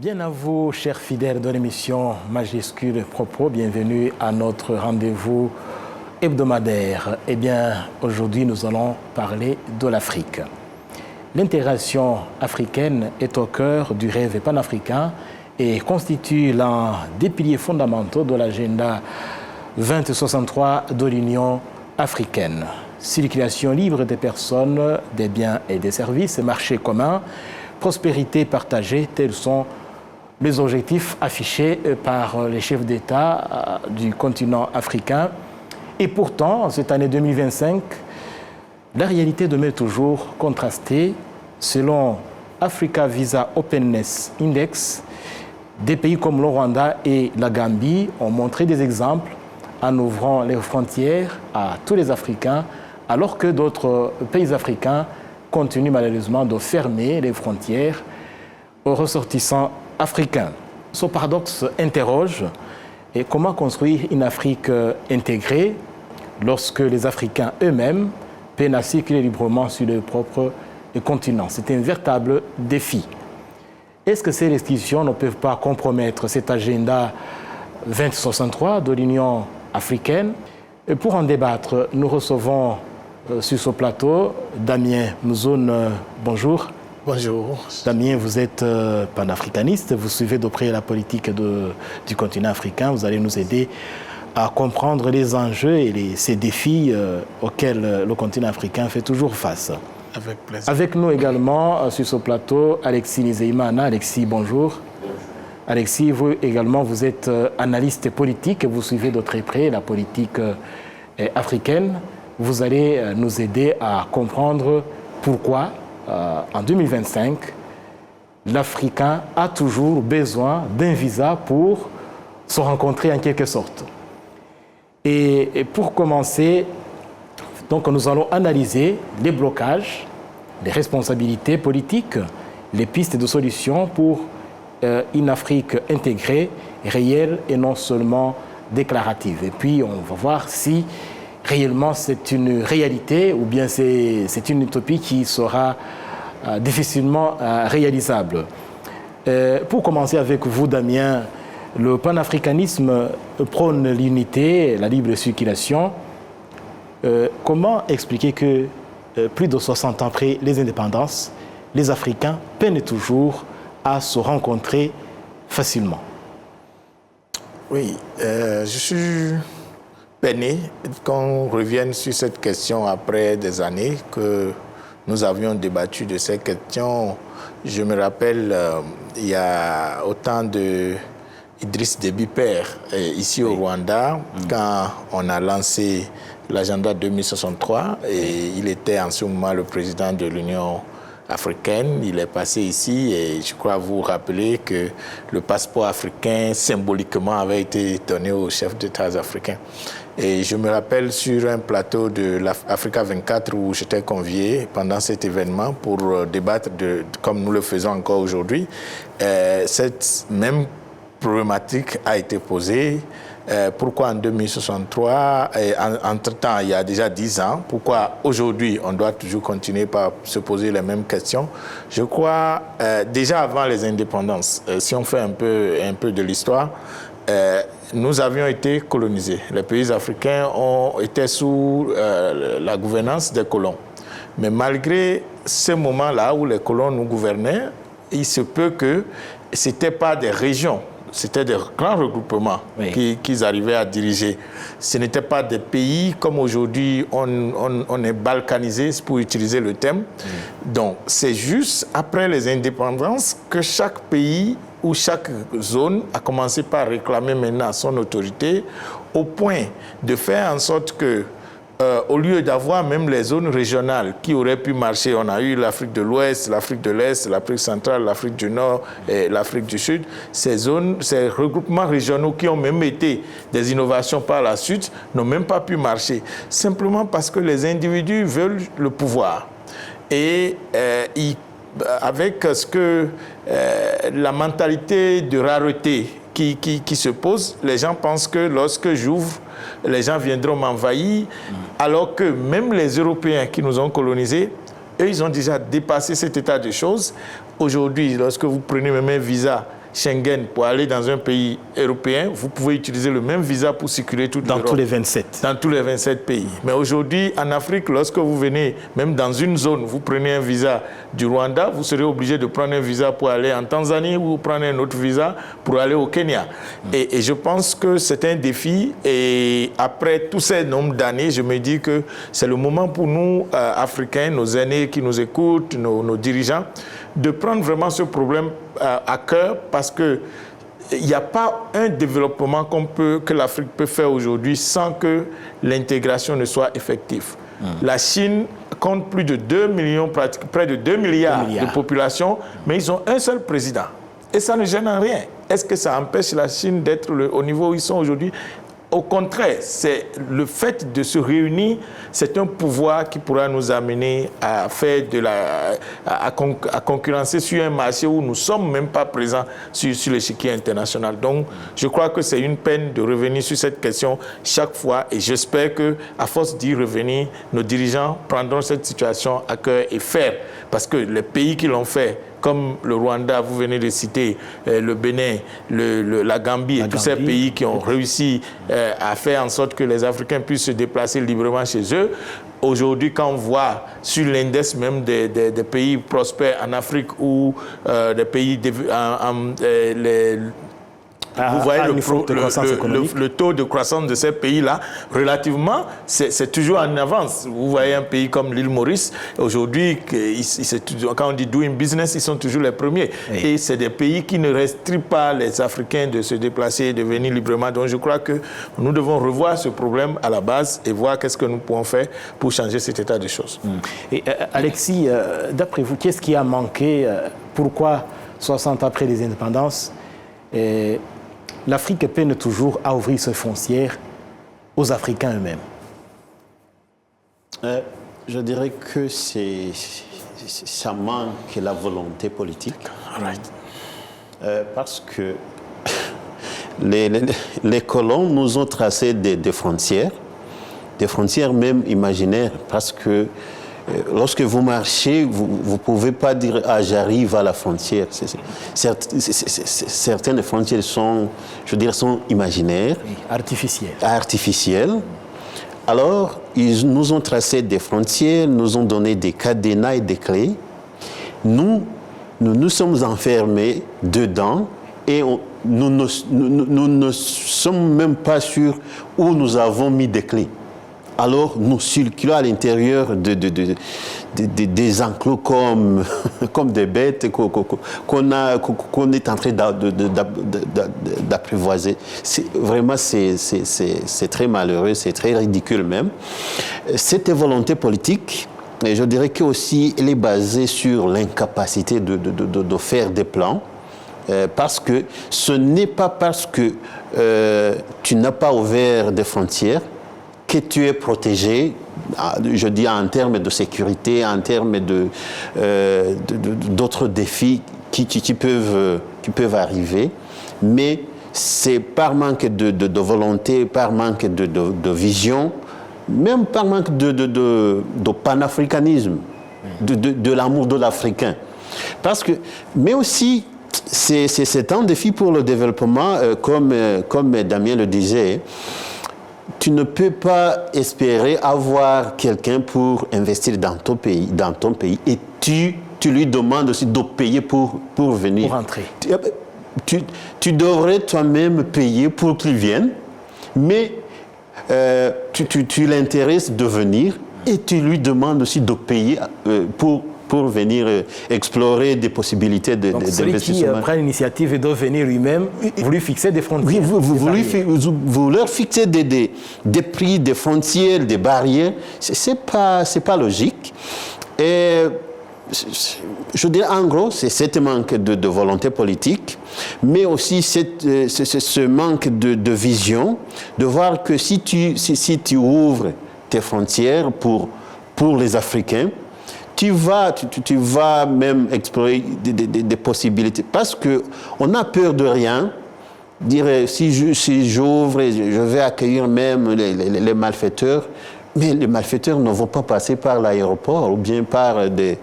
Bien à vous, chers fidèles de l'émission Majuscule Propos, bienvenue à notre rendez-vous hebdomadaire. Eh bien, aujourd'hui, nous allons parler de l'Afrique. L'intégration africaine est au cœur du rêve panafricain et constitue l'un des piliers fondamentaux de l'agenda 2063 de l'Union africaine. Circulation libre des personnes, des biens et des services, marché commun, prospérité partagée, tels sont les objectifs affichés par les chefs d'État du continent africain. Et pourtant, en cette année 2025, la réalité demeure toujours contrastée. Selon Africa Visa Openness Index, des pays comme le Rwanda et la Gambie ont montré des exemples en ouvrant les frontières à tous les Africains, alors que d'autres pays africains continuent malheureusement de fermer les frontières aux ressortissants africains. Ce paradoxe interroge et comment construire une Afrique intégrée lorsque les Africains eux-mêmes peinent à circuler librement sur leur propre continent. C'est un véritable défi. Est-ce que ces restrictions ne peuvent pas compromettre cet agenda 2063 de l'Union africaine? Et pour en débattre, nous recevons sur ce plateau Damien Mzoun. Bonjour. Bonjour. Damien, vous êtes panafricaniste, vous suivez de près la politique du continent africain. Vous allez nous aider à comprendre les enjeux et ces défis auxquels le continent africain fait toujours face. Avec plaisir. Avec nous également sur ce plateau, Alexis Nizeimana. Alexis, bonjour. Alexis, vous également, vous êtes analyste politique, vous suivez de très près la politique africaine. Vous allez nous aider à comprendre pourquoi en 2025, l'Africain a toujours besoin d'un visa pour se rencontrer en quelque sorte. Et pour commencer, donc nous allons analyser les blocages, les responsabilités politiques, les pistes de solutions pour une Afrique intégrée, réelle et non seulement déclarative. Et puis on va voir si réellement c'est une réalité ou bien c'est une utopie qui sera difficilement réalisable. Pour commencer avec vous, Damien, le panafricanisme prône l'unité, la libre circulation. Comment expliquer que plus de 60 ans après les indépendances, les Africains peinent toujours à se rencontrer facilement? Oui, je suis peiné qu'on revienne sur cette question après des années que nous avions débattu de ces questions. Je me rappelle, il y a autant de Idriss Déby père ici au Rwanda, quand on a lancé l'agenda 2063, et il était en ce moment le président de l'Union africaine. Il est passé ici et je crois vous rappeler que le passeport africain symboliquement avait été donné aux chefs d'État africains. Et je me rappelle sur un plateau de l'Africa 24 où j'étais convié pendant cet événement pour débattre, comme nous le faisons encore aujourd'hui, cette même problématique a été posée. Pourquoi en 2063, entre-temps, il y a déjà 10 ans, pourquoi aujourd'hui on doit toujours continuer par se poser les mêmes questions? Je crois, déjà avant les indépendances, si on fait un peu de l'histoire, nous avions été colonisés. Les pays africains ont été sous la gouvernance des colons. Mais malgré ce moment-là où les colons nous gouvernaient, il se peut que ce n'était pas des régions. C'était des grands regroupements qu'ils arrivaient à diriger. Ce n'étaient pas des pays comme aujourd'hui, on est balkanisé, pour utiliser le thème. Donc, c'est juste après les indépendances que chaque pays ou chaque zone a commencé par réclamer maintenant son autorité, au point de faire en sorte que au lieu d'avoir même les zones régionales qui auraient pu marcher, on a eu l'Afrique de l'Ouest, l'Afrique de l'Est, l'Afrique centrale, l'Afrique du Nord et l'Afrique du Sud. Ces zones, ces regroupements régionaux qui ont même été des innovations par la suite, n'ont même pas pu marcher. Simplement parce que les individus veulent le pouvoir. Et avec la mentalité de rareté qui se pose, les gens pensent que lorsque j'ouvre, les gens viendront m'envahir, alors que même les Européens qui nous ont colonisés, eux, ils ont déjà dépassé cet état de choses. Aujourd'hui, lorsque vous prenez même un visa Schengen pour aller dans un pays européen, vous pouvez utiliser le même visa pour circuler toute l'Europe. Dans tous les 27. Dans tous les 27 pays. Mais aujourd'hui, en Afrique, lorsque vous venez, même dans une zone, vous prenez un visa du Rwanda, vous serez obligé de prendre un visa pour aller en Tanzanie ou prendre un autre visa pour aller au Kenya. Et je pense que c'est un défi. Et après tous ces nombres d'années, je me dis que c'est le moment pour nous, Africains, nos aînés qui nous écoutent, nos dirigeants, de prendre vraiment ce problème à cœur, parce que il n'y a pas un développement que l'Afrique peut faire aujourd'hui sans que l'intégration ne soit effective. La Chine compte plus de 2 millions, près de 2 milliards de population, mais ils ont un seul président. Et ça ne gêne en rien. Est-ce que ça empêche la Chine d'être au niveau où ils sont aujourd'hui? Au contraire, c'est le fait de se réunir, c'est un pouvoir qui pourra nous amener à faire à concurrencer sur un marché où nous ne sommes même pas présents sur l'échiquier international. Donc, je crois que c'est une peine de revenir sur cette question chaque fois, et j'espère qu'à force d'y revenir, nos dirigeants prendront cette situation à cœur et faire, parce que les pays qui l'ont fait, comme le Rwanda, vous venez de citer, le Bénin, la Gambie et tous ces pays qui ont réussi à faire en sorte que les Africains puissent se déplacer librement chez eux. Aujourd'hui, quand on voit sur l'index même des pays prospères en Afrique ou des pays vous voyez le taux de croissance de ces pays-là, relativement, c'est toujours en avance. Vous voyez un pays comme l'île Maurice, aujourd'hui, quand on dit doing business, ils sont toujours les premiers. Oui. Et c'est des pays qui ne restreignent pas les Africains de se déplacer et de venir librement. Donc je crois que nous devons revoir ce problème à la base et voir qu'est-ce que nous pouvons faire pour changer cet état de choses. Et Alexis, d'après vous, qu'est-ce qui a manqué? Pourquoi 60 ans après les indépendances, l'Afrique peine toujours à ouvrir ses frontières aux Africains eux-mêmes? Je dirais que ça manque la volonté politique. Parce que les colons nous ont tracé des frontières même imaginaires, parce que lorsque vous marchez, vous ne pouvez pas dire « Ah, j'arrive à la frontière ». Certaines frontières sont, sont imaginaires. Artificielles. Alors, ils nous ont tracé des frontières, nous ont donné des cadenas et des clés. Nous sommes enfermés dedans et nous ne sommes même pas sûrs où nous avons mis des clés. Alors, nous circulons à l'intérieur des enclos comme des bêtes qu'on est en train d'apprivoiser. Vraiment, c'est très malheureux, c'est très ridicule même. Cette volonté politique, et je dirais qu'aussi, elle est basée sur l'incapacité de faire des plans. Parce que ce n'est pas parce que tu n'as pas ouvert des frontières que tu es protégé, je dis en termes de sécurité, en termes d'autres défis qui peuvent arriver, mais c'est par manque de volonté, par manque de vision, même par manque de panafricanisme, de l'amour de l'Africain. Mais aussi, c'est un défi pour le développement, comme Damien le disait. Tu ne peux pas espérer avoir quelqu'un pour investir dans ton pays et tu lui demandes aussi de payer pour venir. Pour entrer. Tu devrais toi-même payer pour qu'il vienne, mais tu l'intéresses de venir et tu lui demandes aussi de payer pour venir explorer des possibilités d'investissement. Celui qui prend l'initiative et doit venir lui-même, vous lui fixez des frontières. Oui, vous leur fixez des prix, des frontières, des barrières. C'est pas logique. Et je dirais en gros, c'est ce manque de volonté politique, mais aussi ce manque de vision, de voir que si tu ouvres tes frontières pour les Africains, tu vas même explorer des possibilités. Parce qu'on a peur de rien. Dire si j'ouvre, je vais accueillir même les malfaiteurs. Mais les malfaiteurs ne vont pas passer par l'aéroport ou bien par des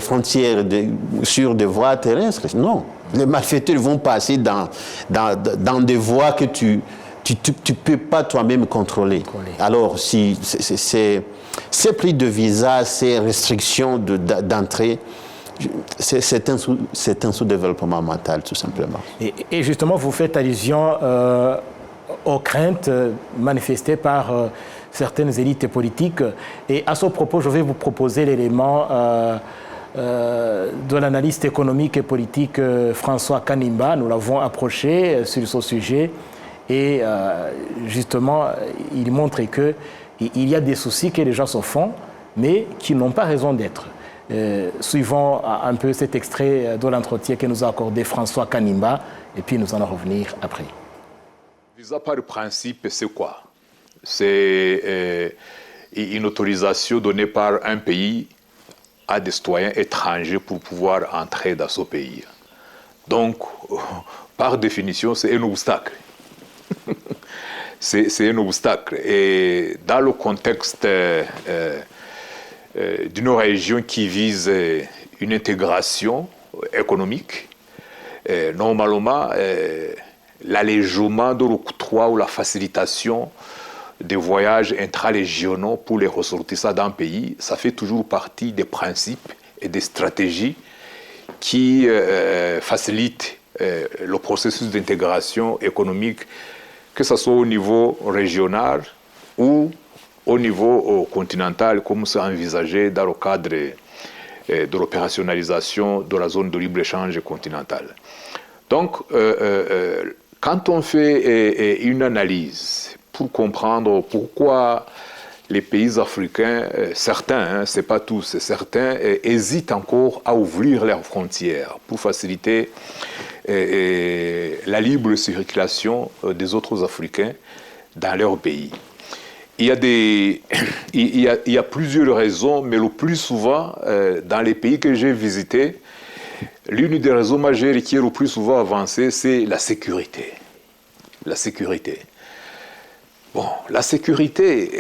frontières sur des voies terrestres. Non. Les malfaiteurs vont passer dans des voies que tu peux pas toi-même contrôler. Alors, si ces prix de visa, ces restrictions d'entrée, c'est un sous-développement mental, tout simplement. Et justement, vous faites allusion aux craintes manifestées par certaines élites politiques. Et à ce propos, je vais vous proposer l'élément de l'analyste économique et politique François Kanimba. Nous l'avons approché sur ce sujet. Et justement, il montre qu'il y a des soucis que les gens se font, mais qui n'ont pas raison d'être. Suivons un peu cet extrait de l'entretien que nous a accordé François Kanimba, et puis nous allons revenir après. Visa par principe, c'est quoi? C'est une autorisation donnée par un pays à des citoyens étrangers pour pouvoir entrer dans ce pays. Donc, par définition, c'est un obstacle. C'est un obstacle. Et dans le contexte d'une région qui vise une intégration économique, normalement, l'allègement de l'octroi ou la facilitation des voyages intrarégionaux pour les ressortissants d'un pays, ça fait toujours partie des principes et des stratégies qui facilitent le processus d'intégration économique, que ce soit au niveau régional ou au niveau continental, comme c'est envisagé dans le cadre de l'opérationnalisation de la zone de libre-échange continentale. Donc, quand on fait une analyse pour comprendre pourquoi les pays africains, certains, c'est pas tous, certains hésitent encore à ouvrir leurs frontières pour faciliter la libre circulation des autres Africains dans leur pays. Il y a plusieurs raisons, mais le plus souvent, dans les pays que j'ai visités, l'une des raisons majeures qui est le plus souvent avancée, c'est la sécurité. La sécurité. Bon, la sécurité,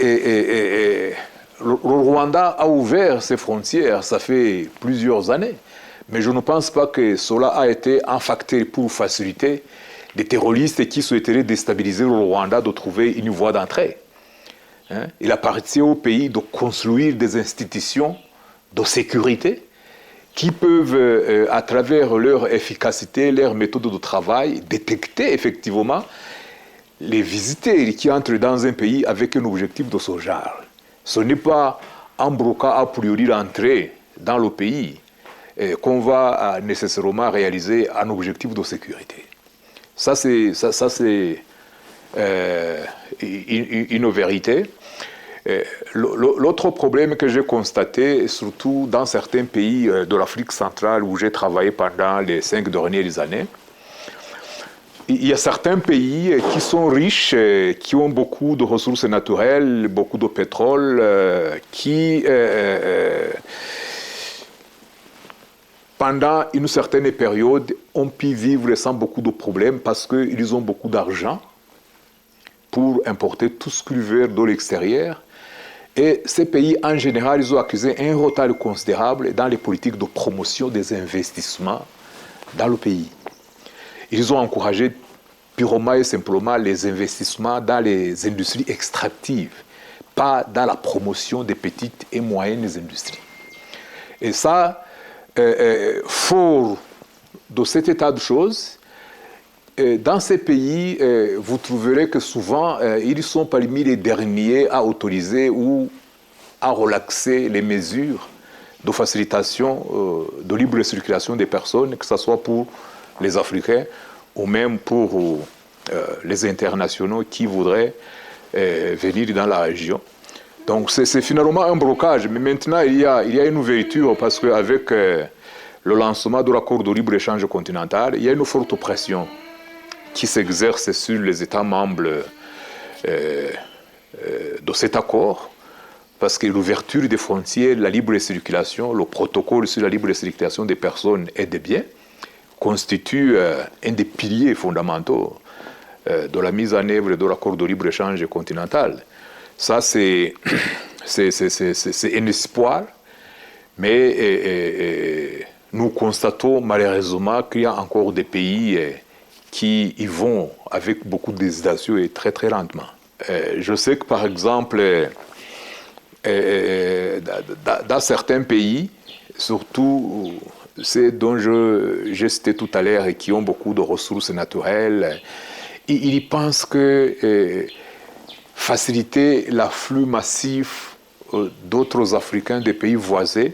le Rwanda a ouvert ses frontières, ça fait plusieurs années, mais je ne pense pas que cela a été un facteur pour faciliter des terroristes qui souhaiteraient déstabiliser le Rwanda de trouver une voie d'entrée. Hein? Il appartient au pays de construire des institutions de sécurité qui peuvent, à travers leur efficacité, leur méthode de travail, détecter effectivement les visiteurs qui entrent dans un pays avec un objectif de ce genre. Ce n'est pas en bloquant a priori l'entrée dans le pays qu'on va nécessairement réaliser un objectif de sécurité. Ça, c'est une vérité. L'autre problème que j'ai constaté, surtout dans certains pays de l'Afrique centrale où j'ai travaillé pendant les 5 dernières années, il y a certains pays qui sont riches, qui ont beaucoup de ressources naturelles, beaucoup de pétrole, qui, pendant une certaine période, ont pu vivre sans beaucoup de problèmes parce qu'ils ont beaucoup d'argent pour importer tout ce qu'ils veulent de l'extérieur. Et ces pays, en général, ils ont accusé un retard considérable dans les politiques de promotion des investissements dans le pays. Ils ont encouragé purement et simplement les investissements dans les industries extractives, pas dans la promotion des petites et moyennes industries. Et ça, fort de cet état de choses, dans ces pays, vous trouverez que souvent, ils sont parmi les derniers à autoriser ou à relaxer les mesures de facilitation de libre circulation des personnes, que ce soit pour les Africains ou même pour les internationaux qui voudraient venir dans la région. Donc c'est finalement un blocage, mais maintenant il y a une ouverture parce qu'avec le lancement de l'accord de libre-échange continental, il y a une forte pression qui s'exerce sur les États membres de cet accord, parce que l'ouverture des frontières, la libre circulation, le protocole sur la libre circulation des personnes et des biens constitue un des piliers fondamentaux de la mise en œuvre de l'accord de libre-échange continental. Ça, c'est un espoir, mais nous constatons malheureusement qu'il y a encore des pays qui y vont avec beaucoup d'hésitation et très très lentement. Je sais que par exemple, dans certains pays, surtout ceux dont j'ai cité tout à l'heure et qui ont beaucoup de ressources naturelles, ils pensent que faciliter l'afflux massif d'autres Africains des pays voisins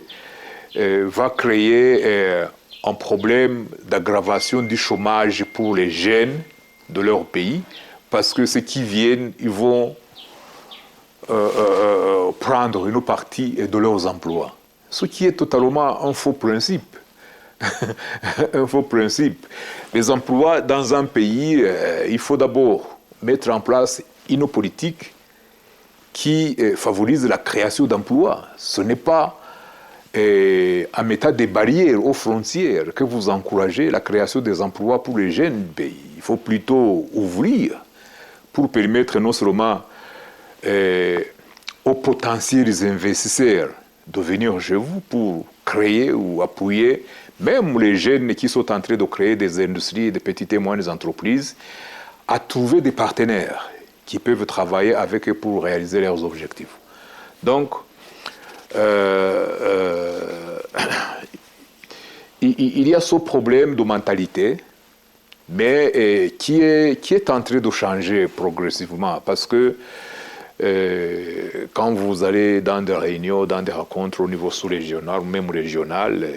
va créer un problème d'aggravation du chômage pour les jeunes de leur pays, parce que ceux qui viennent, ils vont prendre une partie de leurs emplois. Ce qui est totalement un faux principe. Un faux principe. Les emplois dans un pays, il faut d'abord mettre en place une politique qui favorise la création d'emplois. Ce n'est pas en mettant des barrières aux frontières que vous encouragez la création des emplois pour les jeunes pays. Il faut plutôt ouvrir pour permettre non seulement aux potentiels investisseurs de venir chez vous pour créer ou appuyer même les jeunes qui sont en train de créer des industries, des petites et moyennes entreprises, à trouver des partenaires qui peuvent travailler avec eux pour réaliser leurs objectifs. Donc, il y a ce problème de mentalité, mais qui est en train de changer progressivement, parce que quand vous allez dans des réunions, dans des rencontres au niveau sous-régional ou même régional,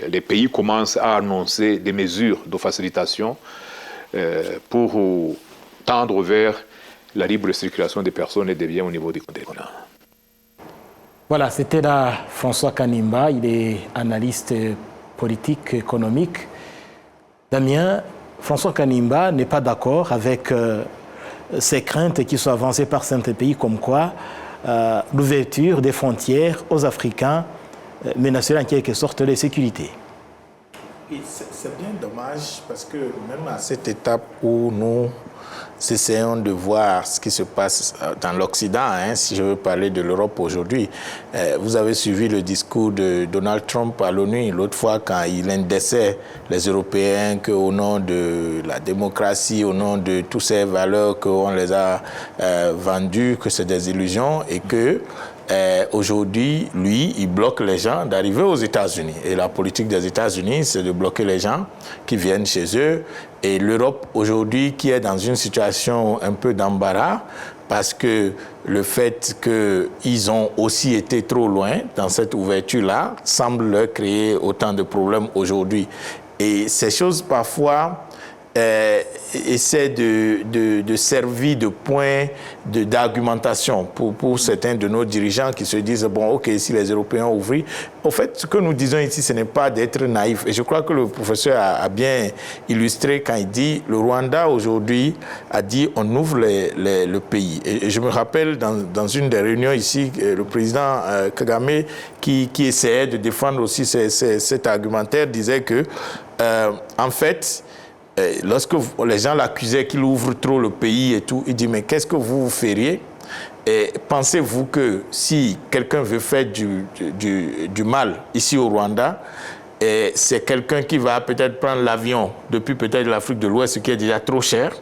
les pays commencent à annoncer des mesures de facilitation pour tendre vers la libre circulation des personnes et des biens au niveau du continent. Voilà, c'était là François Kanimba, il est analyste politique, économique. Damien, François Kanimba n'est pas d'accord avec ces craintes qui sont avancées par certains pays comme quoi l'ouverture des frontières aux Africains menacerait en quelque sorte leur sécurité. C'est bien dommage parce que même à cette étape où nous essayons de voir ce qui se passe dans l'Occident, si je veux parler de l'Europe aujourd'hui, vous avez suivi le discours de Donald Trump à l'ONU l'autre fois quand il indexait les Européens qu'au nom de la démocratie, au nom de toutes ces valeurs qu'on les a vendues, que c'est des illusions et que aujourd'hui, lui, il bloque les gens d'arriver aux États-Unis. Et la politique des États-Unis, c'est de bloquer les gens qui viennent chez eux. Et l'Europe, aujourd'hui, qui est dans une situation un peu d'embarras, parce que le fait qu'ils ont aussi été trop loin dans cette ouverture-là semble leur créer autant de problèmes aujourd'hui. Et ces choses, parfois, essaie de servir de point d'argumentation pour certains de nos dirigeants qui se disent bon, ok, si les Européens ouvrent. Au fait, ce que nous disons ici, ce n'est pas d'être naïf. Et je crois que le professeur a bien illustré quand il dit le Rwanda aujourd'hui a dit on ouvre le pays. Et je me rappelle dans une des réunions ici, le président Kagame qui essayait de défendre aussi cet argumentaire disait que en fait, lorsque les gens l'accusaient qu'il ouvre trop le pays et tout, il dit mais qu'est-ce que vous feriez? Et pensez-vous que si quelqu'un veut faire du mal ici au Rwanda, c'est quelqu'un qui va peut-être prendre l'avion depuis peut-être l'Afrique de l'Ouest, ce qui est déjà trop cher.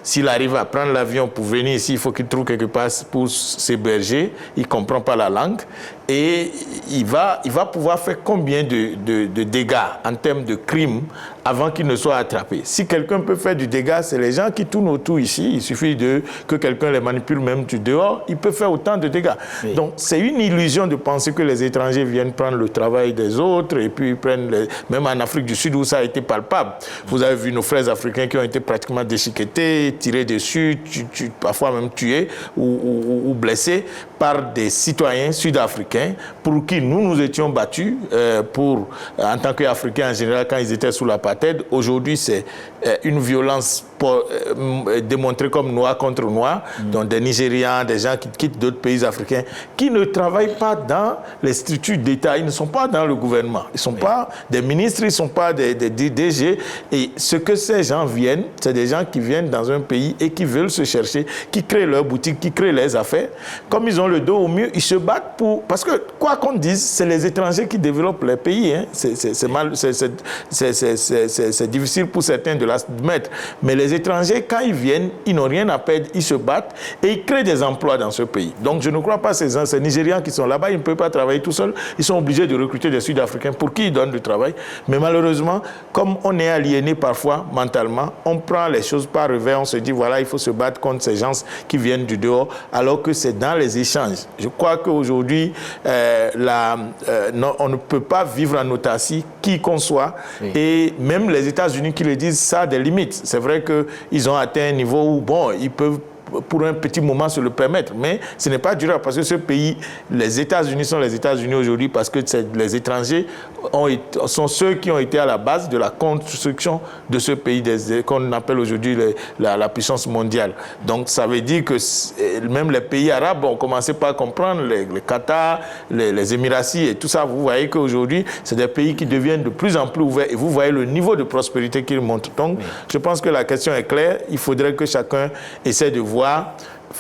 S'il arrive à prendre l'avion pour venir ici, il faut qu'il trouve quelque part pour s'héberger. Il ne comprend pas la langue. Et il va pouvoir faire combien de dégâts en termes de crimes avant qu'il ne soit attrapé. Si quelqu'un peut faire du dégât, c'est les gens qui tournent autour ici. Il suffit que quelqu'un les manipule même du dehors. Il peut faire autant de dégâts. Oui. Donc, c'est une illusion de penser que les étrangers viennent prendre le travail des autres et puis ils prennent... Même en Afrique du Sud où ça a été palpable. Vous avez vu nos frères africains qui ont été pratiquement déchiquetés, tirés dessus, parfois même tués ou blessés par des citoyens sud-africains pour qui nous étions battus en tant qu'Africains en général quand ils étaient sous l'apartheid. Aujourd'hui, c'est une violence démontrés comme noirs contre noirs, donc des Nigérians, des gens qui quittent d'autres pays africains, qui ne travaillent pas dans les structures d'État, ils ne sont pas dans le gouvernement, ils ne sont pas des ministres, ils ne sont pas des DG. Et ce que ces gens viennent, c'est des gens qui viennent dans un pays et qui veulent se chercher, qui créent leur boutique, qui créent les affaires. Comme ils ont le dos au mur, ils se battent pour... Parce que, quoi qu'on dise, c'est les étrangers qui développent les pays. Hein. C'est difficile pour certains de l'admettre. Mais les étrangers, quand ils viennent, ils n'ont rien à perdre, ils se battent et ils créent des emplois dans ce pays. Donc je ne crois pas ces Nigérians qui sont là-bas, ils ne peuvent pas travailler tout seuls. Ils sont obligés de recruter des Sud-Africains pour qui ils donnent du travail. Mais malheureusement, comme on est aliéné parfois mentalement, on prend les choses par revers, on se dit voilà, il faut se battre contre ces gens qui viennent du dehors, alors que c'est dans les échanges. Je crois qu'aujourd'hui, on ne peut pas vivre en autarcie, qui qu'on soit, et même les États-Unis qui le disent, ça a des limites. C'est vrai qu'ils ont atteint un niveau où, bon, ils peuvent pour un petit moment se le permettre, mais ce n'est pas durable parce que ce pays, les États-Unis sont les États-Unis aujourd'hui parce que les étrangers sont ceux qui ont été à la base de la construction de ce pays qu'on appelle aujourd'hui la puissance mondiale. Donc ça veut dire que même les pays arabes ont commencé par comprendre, les Qatar, les Émiratis et tout ça. Vous voyez qu'aujourd'hui, c'est des pays qui deviennent de plus en plus ouverts et vous voyez le niveau de prospérité qu'ils montrent. Donc je pense que la question est claire. Il faudrait que chacun essaie de voir.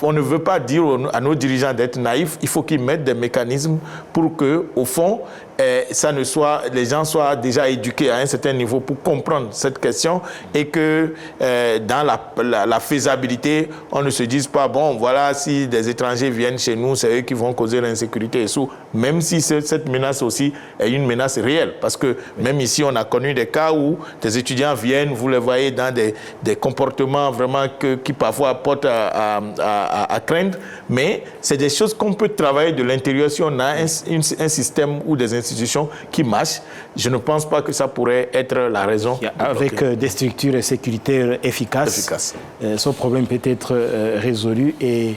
On ne veut pas dire à nos dirigeants d'être naïfs, il faut qu'ils mettent des mécanismes pour que, au fond, les gens soient déjà éduqués à un certain niveau pour comprendre cette question et que dans la faisabilité, on ne se dise pas, bon, voilà, si des étrangers viennent chez nous, c'est eux qui vont causer l'insécurité et tout, même si cette menace aussi est une menace réelle. Parce que même ici, on a connu des cas où des étudiants viennent, vous les voyez dans des comportements vraiment qui parfois portent à craindre, mais c'est des choses qu'on peut travailler de l'intérieur si on a un système ou des institutions qui marchent. Je ne pense pas que ça pourrait être la raison. Avec des structures sécuritaires efficaces. Ce problème peut être résolu et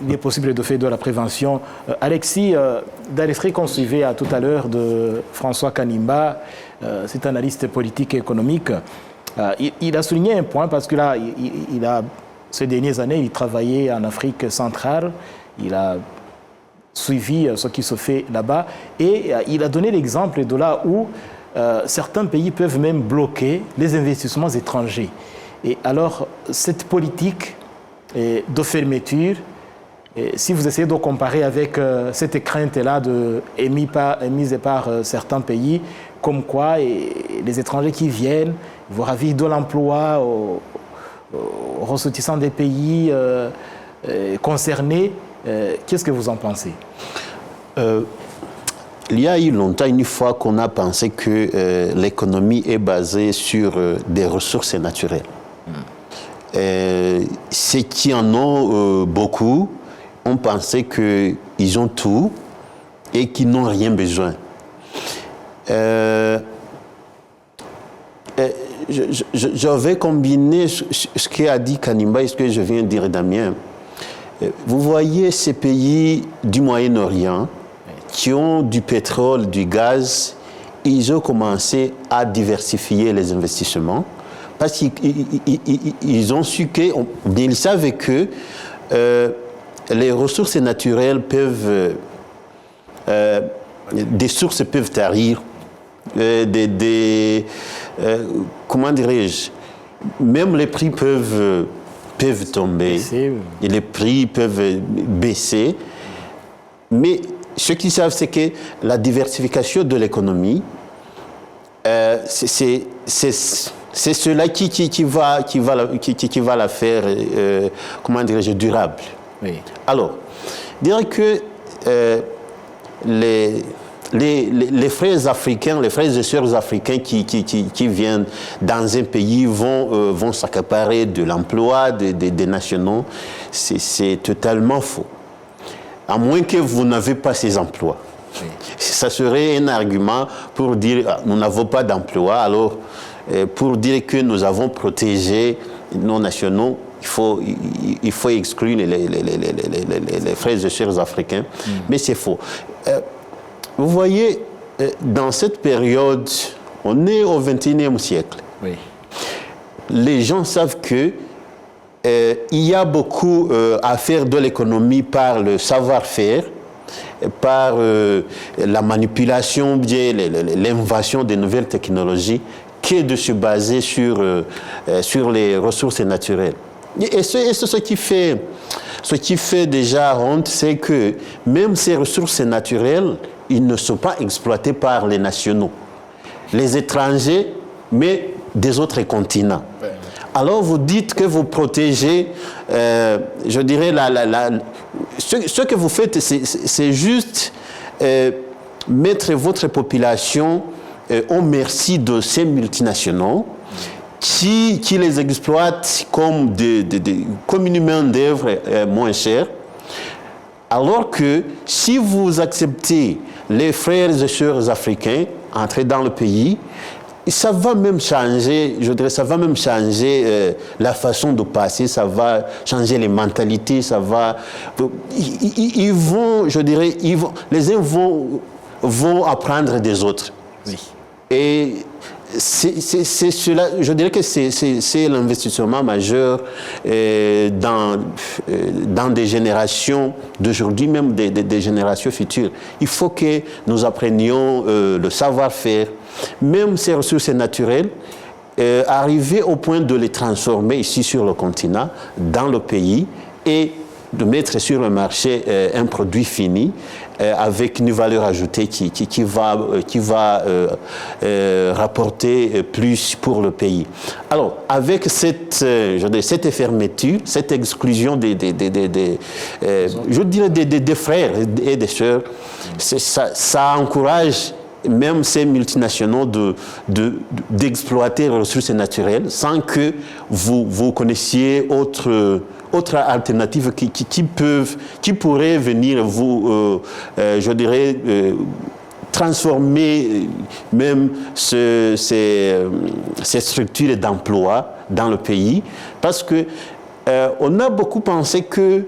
il est possible de faire de la prévention. Alexis, dans l'extrait qu'on suivait tout à l'heure de François Kanimba, cet analyste politique et économique, il a souligné un point parce que là, ces dernières années, il travaillait en Afrique centrale, il a suivi ce qui se fait là-bas et il a donné l'exemple de là où certains pays peuvent même bloquer les investissements étrangers. Et alors, cette politique de fermeture, si vous essayez de comparer avec cette crainte-là émise par certains pays, comme quoi les étrangers qui viennent vont ravir de l'emploi aux ressortissants des pays concernés, qu'est-ce que vous en pensez? Il y a eu longtemps, une fois qu'on a pensé que l'économie est basée sur des ressources naturelles. Ceux qui en ont beaucoup ont pensé qu'ils ont tout et qu'ils n'ont rien besoin. Je vais combiner ce qu'a dit Kanimba et ce que je viens de dire Damien. Vous voyez ces pays du Moyen-Orient qui ont du pétrole, du gaz, ils ont commencé à diversifier les investissements parce qu'ils ont su ils savaient que les ressources naturelles peuvent, des sources peuvent tarir, comment dirais-je, même les prix peuvent tomber, et les prix peuvent baisser, mais ce qu'ils savent, c'est que la diversification de l'économie, c'est cela qui va la faire, comment dirais-je, durable. Oui. Alors, dire que les frères africains, les frères et sœurs africains qui viennent dans un pays vont s'accaparer de l'emploi des nationaux, c'est totalement faux. À moins que vous n'avez pas ces emplois. Oui. Ça serait un argument pour dire nous n'avons pas d'emploi, alors pour dire que nous avons protégé nos nationaux, il faut exclure les frères et sœurs africains, mais c'est faux. Vous voyez, dans cette période, on est au XXIe siècle. Oui. les gens savent que il y a beaucoup à faire de l'économie par le savoir-faire, par la manipulation, bien l'invention de nouvelles technologies, que de se baser sur les ressources naturelles. Et c'est ce qui fait déjà honte, c'est que même ces ressources naturelles, ils ne sont pas exploités par les nationaux, les étrangers, mais des autres continents. Alors vous dites que vous protégez, je dirais, ce que vous faites, c'est juste mettre votre population au merci de ces multinationaux qui les exploitent comme une main-d'œuvre moins chère. Alors que si vous acceptez les frères et sœurs africains entrer dans le pays, ça va même changer, je dirais, ça va même changer la façon de passer, ça va changer les mentalités, ça va... Ils vont, je dirais, les uns vont apprendre des autres. Oui. Et c'est cela, je dirais que c'est l'investissement majeur dans des générations d'aujourd'hui, même des générations futures. Il faut que nous apprenions le savoir-faire, même ces ressources naturelles, arriver au point de les transformer ici sur le continent, dans le pays, et de mettre sur le marché un produit fini avec une valeur ajoutée qui va rapporter plus pour le pays. Alors, avec cette fermeture, cette exclusion des frères et des sœurs, ça encourage même ces multinationaux d'exploiter les ressources naturelles sans que vous connaissiez autre alternative qui pourrait venir vous, je dirais, transformer même ces structures d'emploi dans le pays, parce que on a beaucoup pensé que,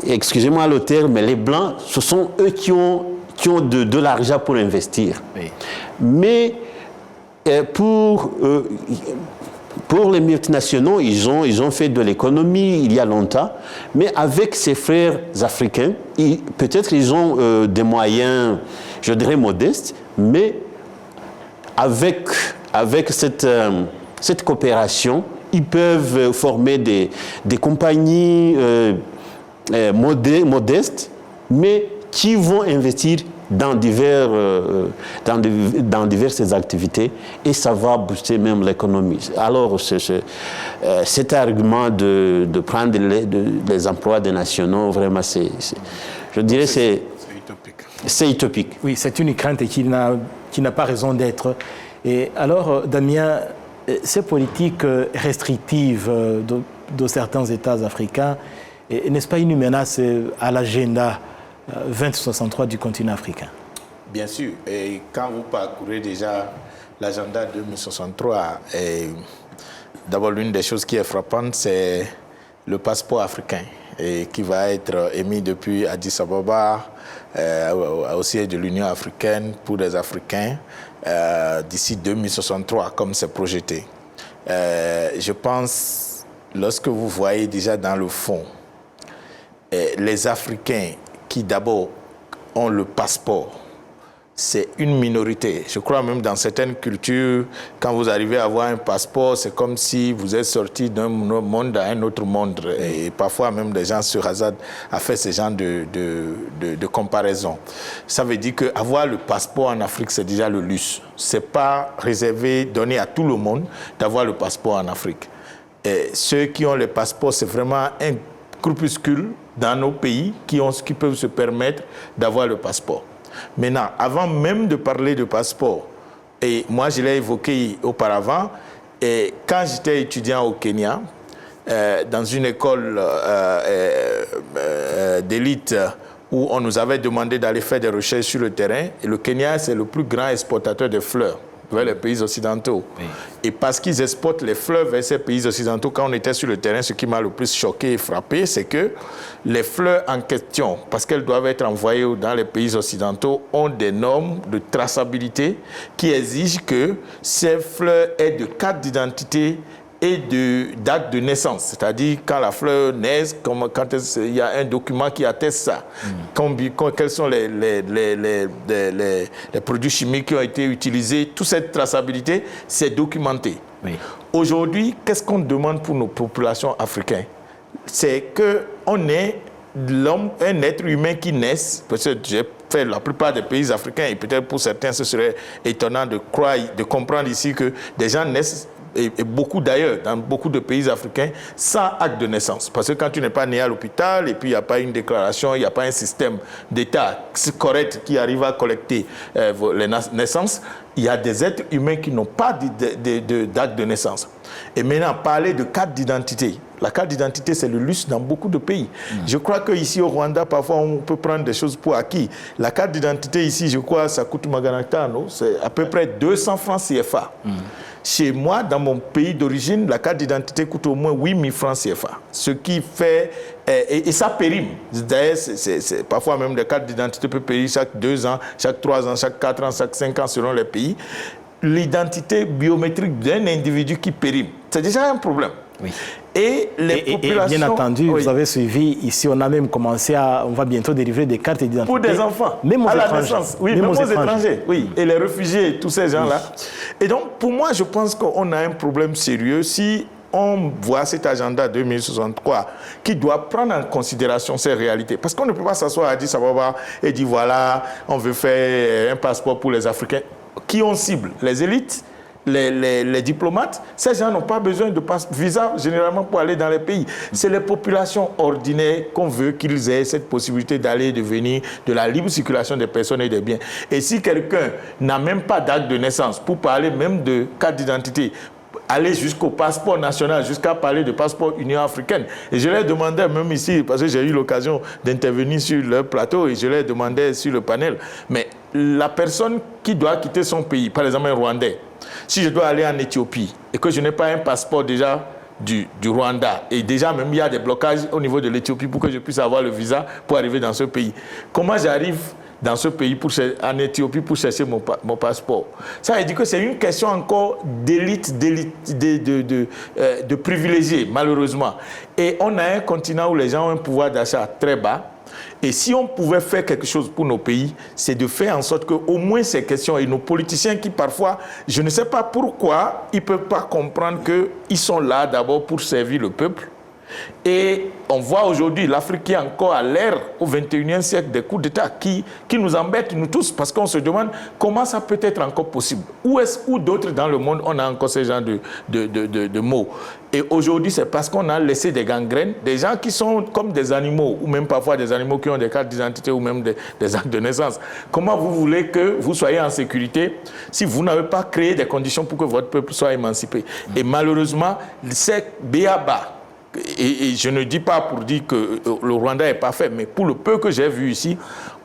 excusez-moi le terme, mais les Blancs, ce sont eux qui ont de l'argent pour investir. Oui. Mais pour les multinationaux, ils ont fait de l'économie il y a longtemps, mais avec ces frères africains, peut-être ils ont des moyens, je dirais, modestes, mais avec cette coopération, ils peuvent former des compagnies modestes, mais qui vont investir dans diverses activités, et ça va booster même l'économie. Alors, cet argument de prendre les emplois des nationaux, vraiment, je dirais c'est utopique. C'est utopique. Oui, c'est une crainte qui n'a pas raison d'être. Et alors, Damien, ces politiques restrictives de certains États africains, n'est-ce pas une menace à l'agenda 2063 du continent africain? Bien sûr. Et quand vous parcourez déjà l'agenda 2063, d'abord l'une des choses qui est frappante, c'est le passeport africain qui va être émis depuis Addis Ababa au siège de l'Union africaine pour les Africains d'ici 2063, comme c'est projeté. Je pense, lorsque vous voyez déjà dans le fond les Africains qui d'abord ont le passeport, c'est une minorité. Je crois même dans certaines cultures, quand vous arrivez à avoir un passeport, c'est comme si vous êtes sorti d'un monde à un autre monde. Et parfois même des gens se hasardent à faire ce genre de comparaison. Ça veut dire qu'avoir le passeport en Afrique, c'est déjà le luxe. Ce n'est pas réservé, donné à tout le monde d'avoir le passeport en Afrique. Et ceux qui ont le passeport, c'est vraiment un groupuscule dans nos pays qui peuvent se permettre d'avoir le passeport. Maintenant, avant même de parler de passeport, et moi je l'ai évoqué auparavant, et quand j'étais étudiant au Kenya, dans une école d'élite où on nous avait demandé d'aller faire des recherches sur le terrain, et le Kenya c'est le plus grand exportateur de fleurs vers les pays occidentaux. Oui. Et parce qu'ils exportent les fleurs vers ces pays occidentaux, quand on était sur le terrain, ce qui m'a le plus choqué et frappé, c'est que les fleurs en question, parce qu'elles doivent être envoyées dans les pays occidentaux, ont des normes de traçabilité qui exigent que ces fleurs aient de carte d'identité et de date de naissance, c'est-à-dire quand la fleur naît, quand il y a un document qui atteste ça, quels sont les produits chimiques qui ont été utilisés, toute cette traçabilité, c'est documenté. Oui. Aujourd'hui, qu'est-ce qu'on demande pour nos populations africaines? C'est qu'on ait l'homme, un être humain qui naisse, parce que j'ai fait la plupart des pays africains, et peut-être pour certains ce serait étonnant de comprendre ici que des gens naissent, et beaucoup d'ailleurs, dans beaucoup de pays africains, sans acte de naissance. Parce que quand tu n'es pas né à l'hôpital, et puis il n'y a pas une déclaration, il n'y a pas un système d'État correct qui arrive à collecter les naissances, il y a des êtres humains qui n'ont pas d'acte de naissance. Et maintenant, parler de carte d'identité. La carte d'identité, c'est le luxe dans beaucoup de pays. Je crois qu'ici au Rwanda, parfois, on peut prendre des choses pour acquis. La carte d'identité ici, je crois, ça coûte Maganatano, c'est à peu près 200 francs CFA. Chez moi, dans mon pays d'origine, la carte d'identité coûte au moins 8 000 francs CFA. Ce qui fait... Et ça périme. D'ailleurs, parfois même des cartes d'identité peuvent périr chaque 2 ans, chaque 3 ans, chaque 4 ans, chaque 5 ans selon les pays. L'identité biométrique d'un individu qui périme, c'est déjà un problème. Oui. Et les populations... bien entendu, oui. Vous avez suivi, ici on a même commencé on va bientôt dériver des cartes d'identité. Pour des enfants, même aux à la étrangers. naissance. Oui, même aux étrangers. Oui. Et les réfugiés, tous ces gens-là. Oui. Et donc, pour moi, je pense qu'on a un problème sérieux si on voit cet agenda 2063 qui doit prendre en considération ces réalités. Parce qu'on ne peut pas s'asseoir à Addis Ababa et dire, voilà, on veut faire un passeport pour les Africains. Qui on cible? Les élites? Les diplomates, ces gens n'ont pas besoin de visa généralement pour aller dans les pays. C'est les populations ordinaires qu'on veut qu'ils aient cette possibilité d'aller et de venir, de la libre circulation des personnes et des biens. Et si quelqu'un n'a même pas d'acte de naissance, pour parler même de carte d'identité, aller jusqu'au passeport national, jusqu'à parler de passeport Union africaine. Et je leur demandais même ici, parce que j'ai eu l'occasion d'intervenir sur leur plateau, et je leur demandais sur le panel, mais la personne qui doit quitter son pays, par exemple un Rwandais, si je dois aller en Éthiopie et que je n'ai pas un passeport déjà du Rwanda, et déjà même il y a des blocages au niveau de l'Éthiopie pour que je puisse avoir le visa pour arriver dans ce pays, comment j'arrive dans ce pays, en Éthiopie, pour chercher mon passeport? Ça veut dire que c'est une question encore d'élite, de privilégiés, malheureusement. Et on a un continent où les gens ont un pouvoir d'achat très bas. Et si on pouvait faire quelque chose pour nos pays, c'est de faire en sorte qu'au moins ces questions, et nos politiciens qui parfois, je ne sais pas pourquoi, ils ne peuvent pas comprendre qu'ils sont là d'abord pour servir le peuple. Et on voit aujourd'hui l'Afrique qui est encore à l'ère au 21e siècle des coups d'État qui nous embêtent, nous tous, parce qu'on se demande comment ça peut être encore possible. Où d'autres dans le monde on a encore ce genre de mots. Et aujourd'hui, c'est parce qu'on a laissé des gangrènes, des gens qui sont comme des animaux, ou même parfois des animaux qui ont des cartes d'identité ou même des actes de naissance. Comment vous voulez que vous soyez en sécurité si vous n'avez pas créé des conditions pour que votre peuple soit émancipé? Et malheureusement, c'est béaba. Et je ne dis pas pour dire que le Rwanda n'est pas fait, mais pour le peu que j'ai vu ici,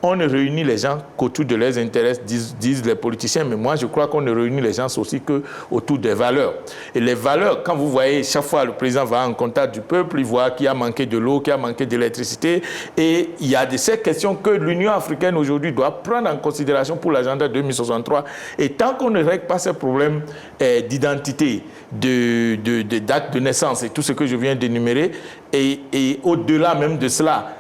on ne réunit les gens qu'autour de leurs intérêts, disent les politiciens, mais moi je crois qu'on ne réunit les gens aussi qu'autour des valeurs. Et les valeurs, quand vous voyez, chaque fois le président va en contact du peuple, il voit qu'il y a manqué de l'eau, qu'il y a manqué d'électricité, et il y a de ces questions que l'Union africaine aujourd'hui doit prendre en considération pour l'agenda 2063. Et tant qu'on ne règle pas ces problèmes d'identité, d'acte de naissance et tout ce que je viens d'énumérer, et au-delà même de cela,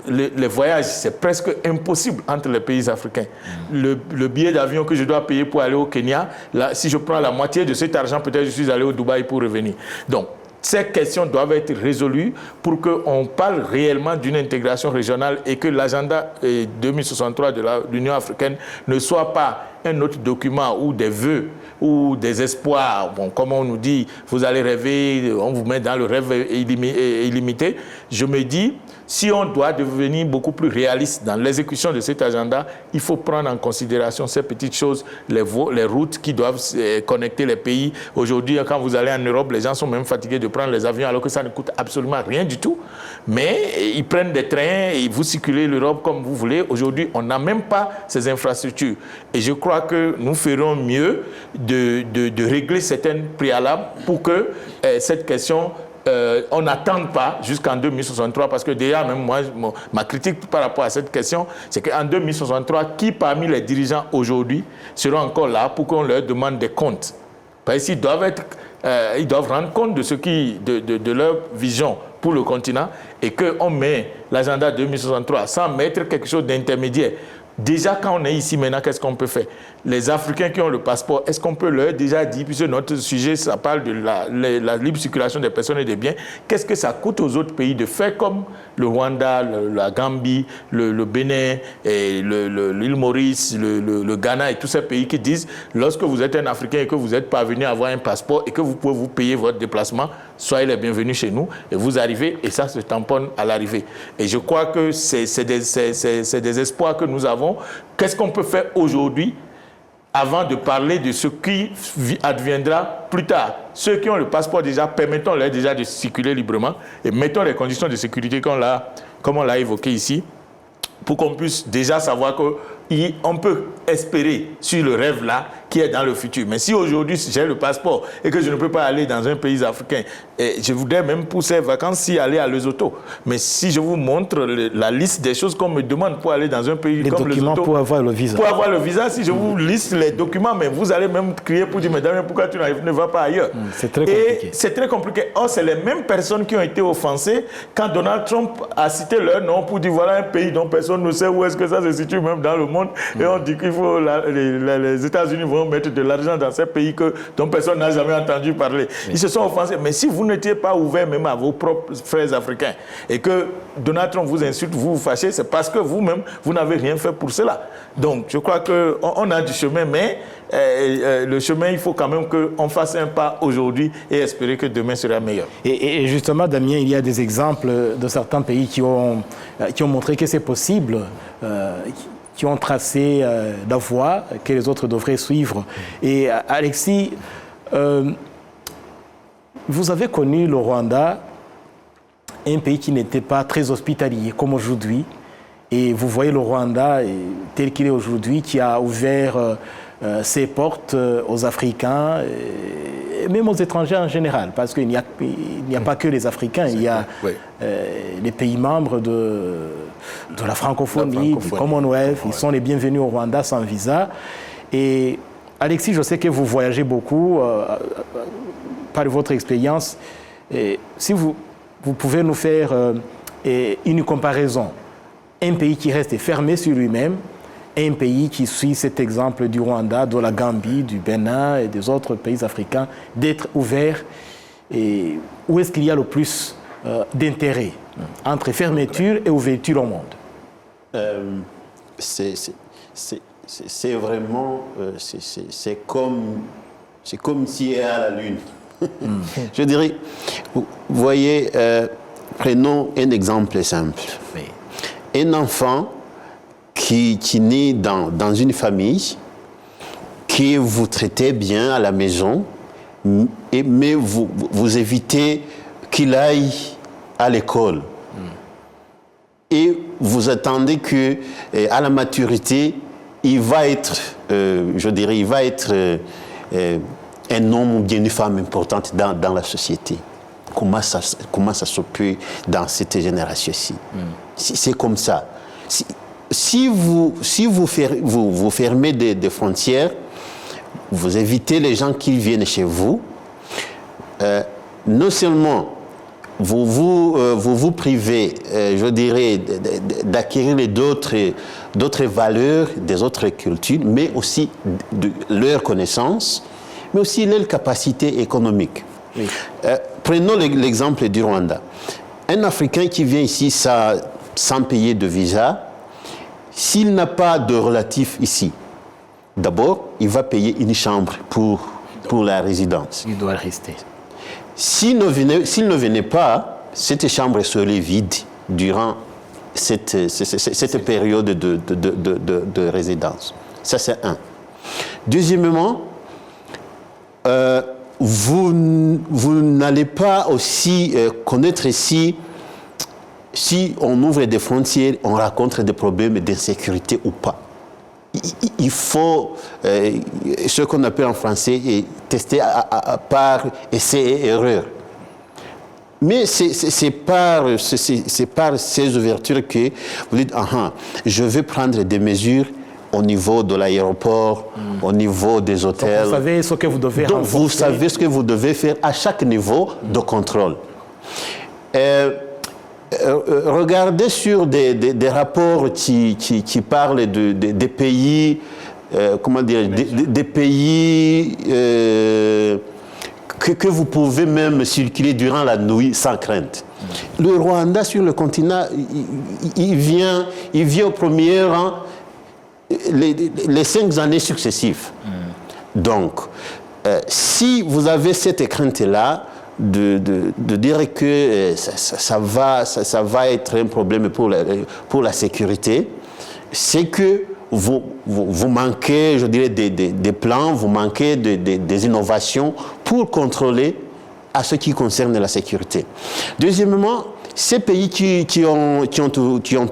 les voyages, c'est presque impossible entre les pays africains. Le billet d'avion que je dois payer pour aller au Kenya, là, si je prends la moitié de cet argent, peut-être je suis allé au Dubaï pour revenir. Donc, ces questions doivent être résolues pour qu'on parle réellement d'une intégration régionale et que l'agenda 2063 de l'Union africaine ne soit pas un autre document ou des vœux ou des espoirs. Bon, comme on nous dit, vous allez rêver, on vous met dans le rêve illimité. Je me dis, si on doit devenir beaucoup plus réaliste dans l'exécution de cet agenda, il faut prendre en considération ces petites choses, les routes qui doivent connecter les pays. Aujourd'hui, quand vous allez en Europe, les gens sont même fatigués de prendre les avions alors que ça ne coûte absolument rien du tout. Mais ils prennent des trains et vous circulez l'Europe comme vous voulez. Aujourd'hui, on n'a même pas ces infrastructures. Et je crois crois que nous ferons mieux de régler certaines préalables pour que cette question, on n'attende pas jusqu'en 2063, parce que déjà, même moi, ma critique par rapport à cette question, c'est qu'en 2063, qui parmi les dirigeants aujourd'hui seront encore là pour qu'on leur demande des comptes? Parce qu'ils ils doivent rendre compte de leur vision pour le continent, et qu'on met l'agenda 2063 sans mettre quelque chose d'intermédiaire. Déjà, quand on est ici maintenant, qu'est-ce qu'on peut faire? Les Africains qui ont le passeport, est-ce qu'on peut leur déjà dire, puisque notre sujet, ça parle de la libre circulation des personnes et des biens, qu'est-ce que ça coûte aux autres pays de faire comme le Rwanda, la Gambie, le Bénin, l'île Maurice, le Ghana et tous ces pays qui disent, lorsque vous êtes un Africain et que vous êtes parvenu à avoir un passeport et que vous pouvez vous payer votre déplacement, soyez les bienvenus chez nous, et vous arrivez, et ça se tamponne à l'arrivée. Et je crois que c'est des espoirs que nous avons. Qu'est-ce qu'on peut faire aujourd'hui avant de parler de ce qui adviendra plus tard? Ceux qui ont le passeport déjà, permettons-leur déjà de circuler librement et mettons les conditions de sécurité comme on l'a évoqué ici, pour qu'on puisse déjà savoir qu'on peut espérer sur le rêve là qui est dans le futur. Mais si aujourd'hui j'ai le passeport et que je ne peux pas aller dans un pays africain, et je voudrais même pour ces vacances aller à Lesotho. Mais si je vous montre la liste des choses qu'on me demande pour aller dans un pays comme Lesotho, les documents pour avoir le visa. Pour avoir le visa, si je vous liste les documents, mais vous allez même crier pour dire, mais Damien, pourquoi tu ne vas pas ailleurs? C'est très compliqué. Et c'est très compliqué. Or, c'est les mêmes personnes qui ont été offensées quand Donald Trump a cité leur nom pour dire, voilà un pays dont personne ne sait où est-ce que ça se situe même dans le monde. Et on dit qu'il faut, les États-Unis vont mettre de l'argent dans ces pays dont personne n'a jamais entendu parler. Ils se sont offensés. Mais si vous n'étiez pas ouvert même à vos propres frères africains et que Donald Trump vous insulte, vous vous fâchez, c'est parce que vous-même, vous n'avez rien fait pour cela. Donc, je crois qu'on a du chemin, mais le chemin, il faut quand même qu'on fasse un pas aujourd'hui et espérer que demain sera meilleur. Et justement, Damien, il y a des exemples de certains pays qui ont montré que c'est possible, qui ont tracé la voie que les autres devraient suivre. Et Alexis, vous avez connu le Rwanda, un pays qui n'était pas très hospitalier comme aujourd'hui. Et vous voyez le Rwanda tel qu'il est aujourd'hui, qui a ouvert ses portes aux Africains, et même aux étrangers en général, parce qu'il n'y a pas que les Africains, il y a les pays membres de la francophonie, du Commonwealth, ils sont les bienvenus au Rwanda sans visa. Et Alexis, je sais que vous voyagez beaucoup par votre expérience. Et si vous pouvez nous faire une comparaison, un pays qui reste fermé sur lui-même, un pays qui suit cet exemple du Rwanda, de la Gambie, du Bénin et des autres pays africains, d'être ouvert. Et où est-ce qu'il y a le plus d'intérêt entre fermeture et ouverture au monde? C'est vraiment, c'est comme si elle est à la Lune. Je dirais, vous voyez, prenons un exemple simple. Oui. Un enfant qui naît dans une famille que vous traitez bien à la maison, mais vous évitez qu'il aille à l'école. Et vous attendez qu'à la maturité, il va être, un homme ou bien une femme importante dans la société. Comment ça se peut dans cette génération-ci? C'est comme ça. Si vous fermez des frontières, vous évitez les gens qui viennent chez vous, non seulement vous privez, je dirais, d'acquérir d'autres valeurs, des autres cultures, mais aussi de leurs connaissances, mais aussi leur capacité économique. Oui. Prenons l'exemple du Rwanda. Un Africain qui vient ici sans payer de visa, s'il n'a pas de relatif ici, d'abord, il va payer une chambre pour la résidence. Il doit rester. S'il ne venait pas, cette chambre serait vide durant cette période de résidence. Ça, c'est un. Deuxièmement, vous n'allez pas aussi connaître si on ouvre des frontières, on rencontre des problèmes d'insécurité ou pas. il faut ce qu'on appelle en français tester par essai et erreur. Mais c'est par ces ouvertures que vous dites, je vais prendre des mesures au niveau de l'aéroport, au niveau des hôtels. Donc vous savez ce que vous devez renforcer. Donc vous savez ce que vous devez faire à chaque niveau de contrôle. Regardez sur des rapports qui parlent des pays, des pays que vous pouvez même circuler durant la nuit sans crainte. Le Rwanda sur le continent, il vient au premier rang les 5 années successives. Donc, si vous avez cette crainte-là, de dire que ça va être un problème pour la sécurité, c'est que vous manquez, je dirais, des plans, vous manquez des innovations pour contrôler à ce qui concerne la sécurité. Deuxièmement, ces pays qui ont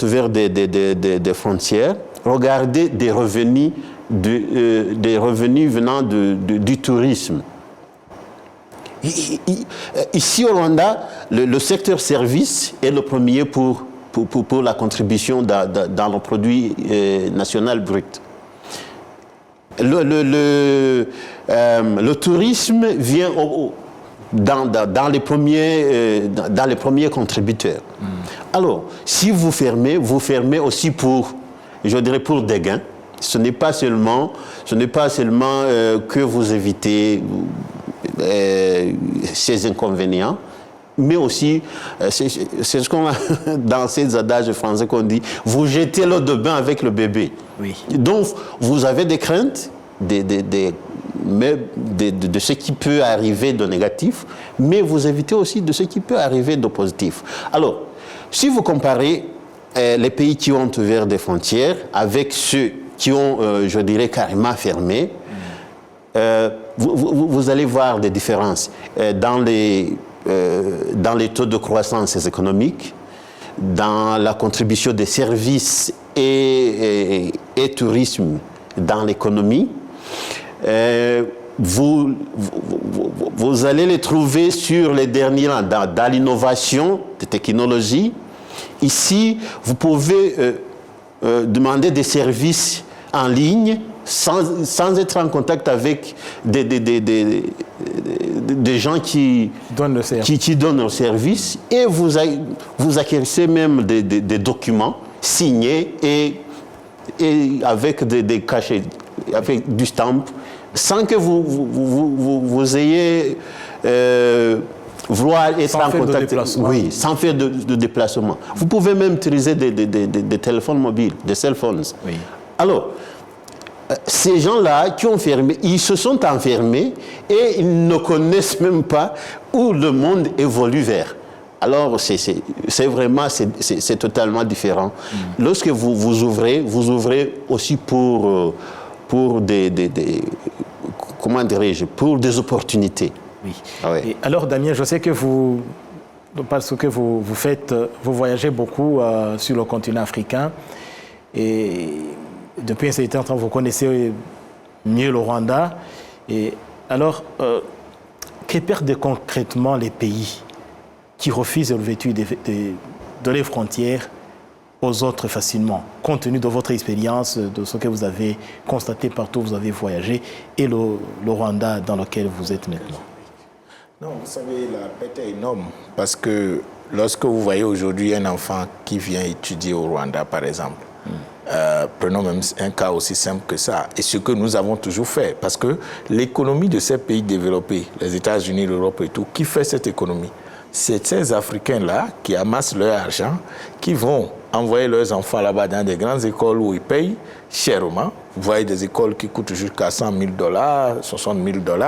ouvert des frontières, regardez des revenus venant du tourisme. Ici au Rwanda, le secteur service est le premier pour la contribution dans le produit national brut. Le tourisme vient dans les premiers contributeurs. Alors, si vous fermez aussi pour des gains. Ce n'est pas seulement que vous évitez ces inconvénients, mais aussi, c'est ce qu'on a dans ces adages français qu'on dit, vous jetez l'eau de bain avec le bébé. Oui. Donc, vous avez des craintes de ce qui peut arriver de négatif, mais vous évitez aussi de ce qui peut arriver de positif. Alors, si vous comparez les pays qui ont ouvert des frontières avec ceux qui ont, carrément fermé, vous allez voir des différences dans les taux de croissance économique, dans la contribution des services et tourisme dans l'économie. Vous allez les trouver sur les derniers rangs dans l'innovation des technologies. Ici, vous pouvez demander des services en ligne sans être en contact avec des gens qui donnent le service, et vous acquérez même des documents signés et avec des cachets, avec du stamp, sans que vous ayez vouloir être en contact. Oui, sans faire de déplacement. Vous pouvez même utiliser des téléphones mobiles, des cell phones. Oui. Alors, ces gens-là qui ont fermé, ils se sont enfermés et ils ne connaissent même pas où le monde évolue vers. Alors, c'est totalement différent. Lorsque vous ouvrez aussi pour comment dirais-je, pour des opportunités. Oui. Ah ouais. Et alors, Damien, je sais que parce que vous voyagez beaucoup sur le continent africain, et depuis un certain temps, vous connaissez mieux le Rwanda. Et alors, que perdent concrètement les pays qui refusent l'ouverture de les frontières aux autres facilement, compte tenu de votre expérience, de ce que vous avez constaté partout où vous avez voyagé, et le Rwanda dans lequel vous êtes maintenant? Non, vous savez, la perte est énorme, parce que lorsque vous voyez aujourd'hui un enfant qui vient étudier au Rwanda, par exemple, prenons même un cas aussi simple que ça, et ce que nous avons toujours fait, parce que l'économie de ces pays développés, les États-Unis, l'Europe et tout, qui fait cette économie? C'est ces Africains-là qui amassent leur argent, qui vont envoyer leurs enfants là-bas dans des grandes écoles où ils payent chèrement. Vous voyez des écoles qui coûtent jusqu'à $100 000, $60 000.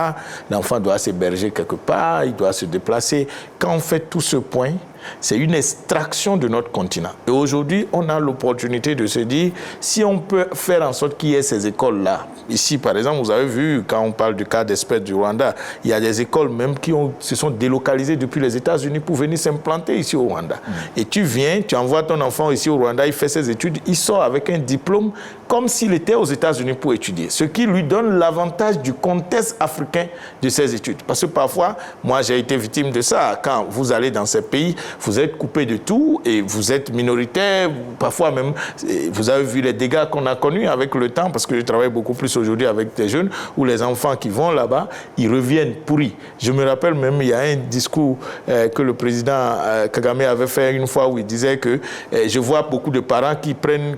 L'enfant doit s'héberger quelque part, il doit se déplacer. Quand on fait tout ce point, c'est une extraction de notre continent. Et aujourd'hui, on a l'opportunité de se dire, si on peut faire en sorte qu'il y ait ces écoles-là. Ici, par exemple, vous avez vu, quand on parle du cas d'espèce du Rwanda, il y a des écoles même qui se sont délocalisées depuis les États-Unis pour venir s'implanter ici au Rwanda. Et tu viens, tu envoies ton enfant ici au Rwanda, il fait ses études, il sort avec un diplôme comme s'il était aux États-Unis pour étudier, ce qui lui donne l'avantage du contexte africain de ses études. Parce que parfois, moi j'ai été victime de ça, quand vous allez dans ces pays, vous êtes coupé de tout et vous êtes minoritaire, parfois même, vous avez vu les dégâts qu'on a connus avec le temps, parce que je travaille beaucoup plus aujourd'hui avec des jeunes, où les enfants qui vont là-bas, ils reviennent pourris. Je me rappelle même, il y a un discours que le président Kagame avait fait une fois où il disait que je vois beaucoup de parents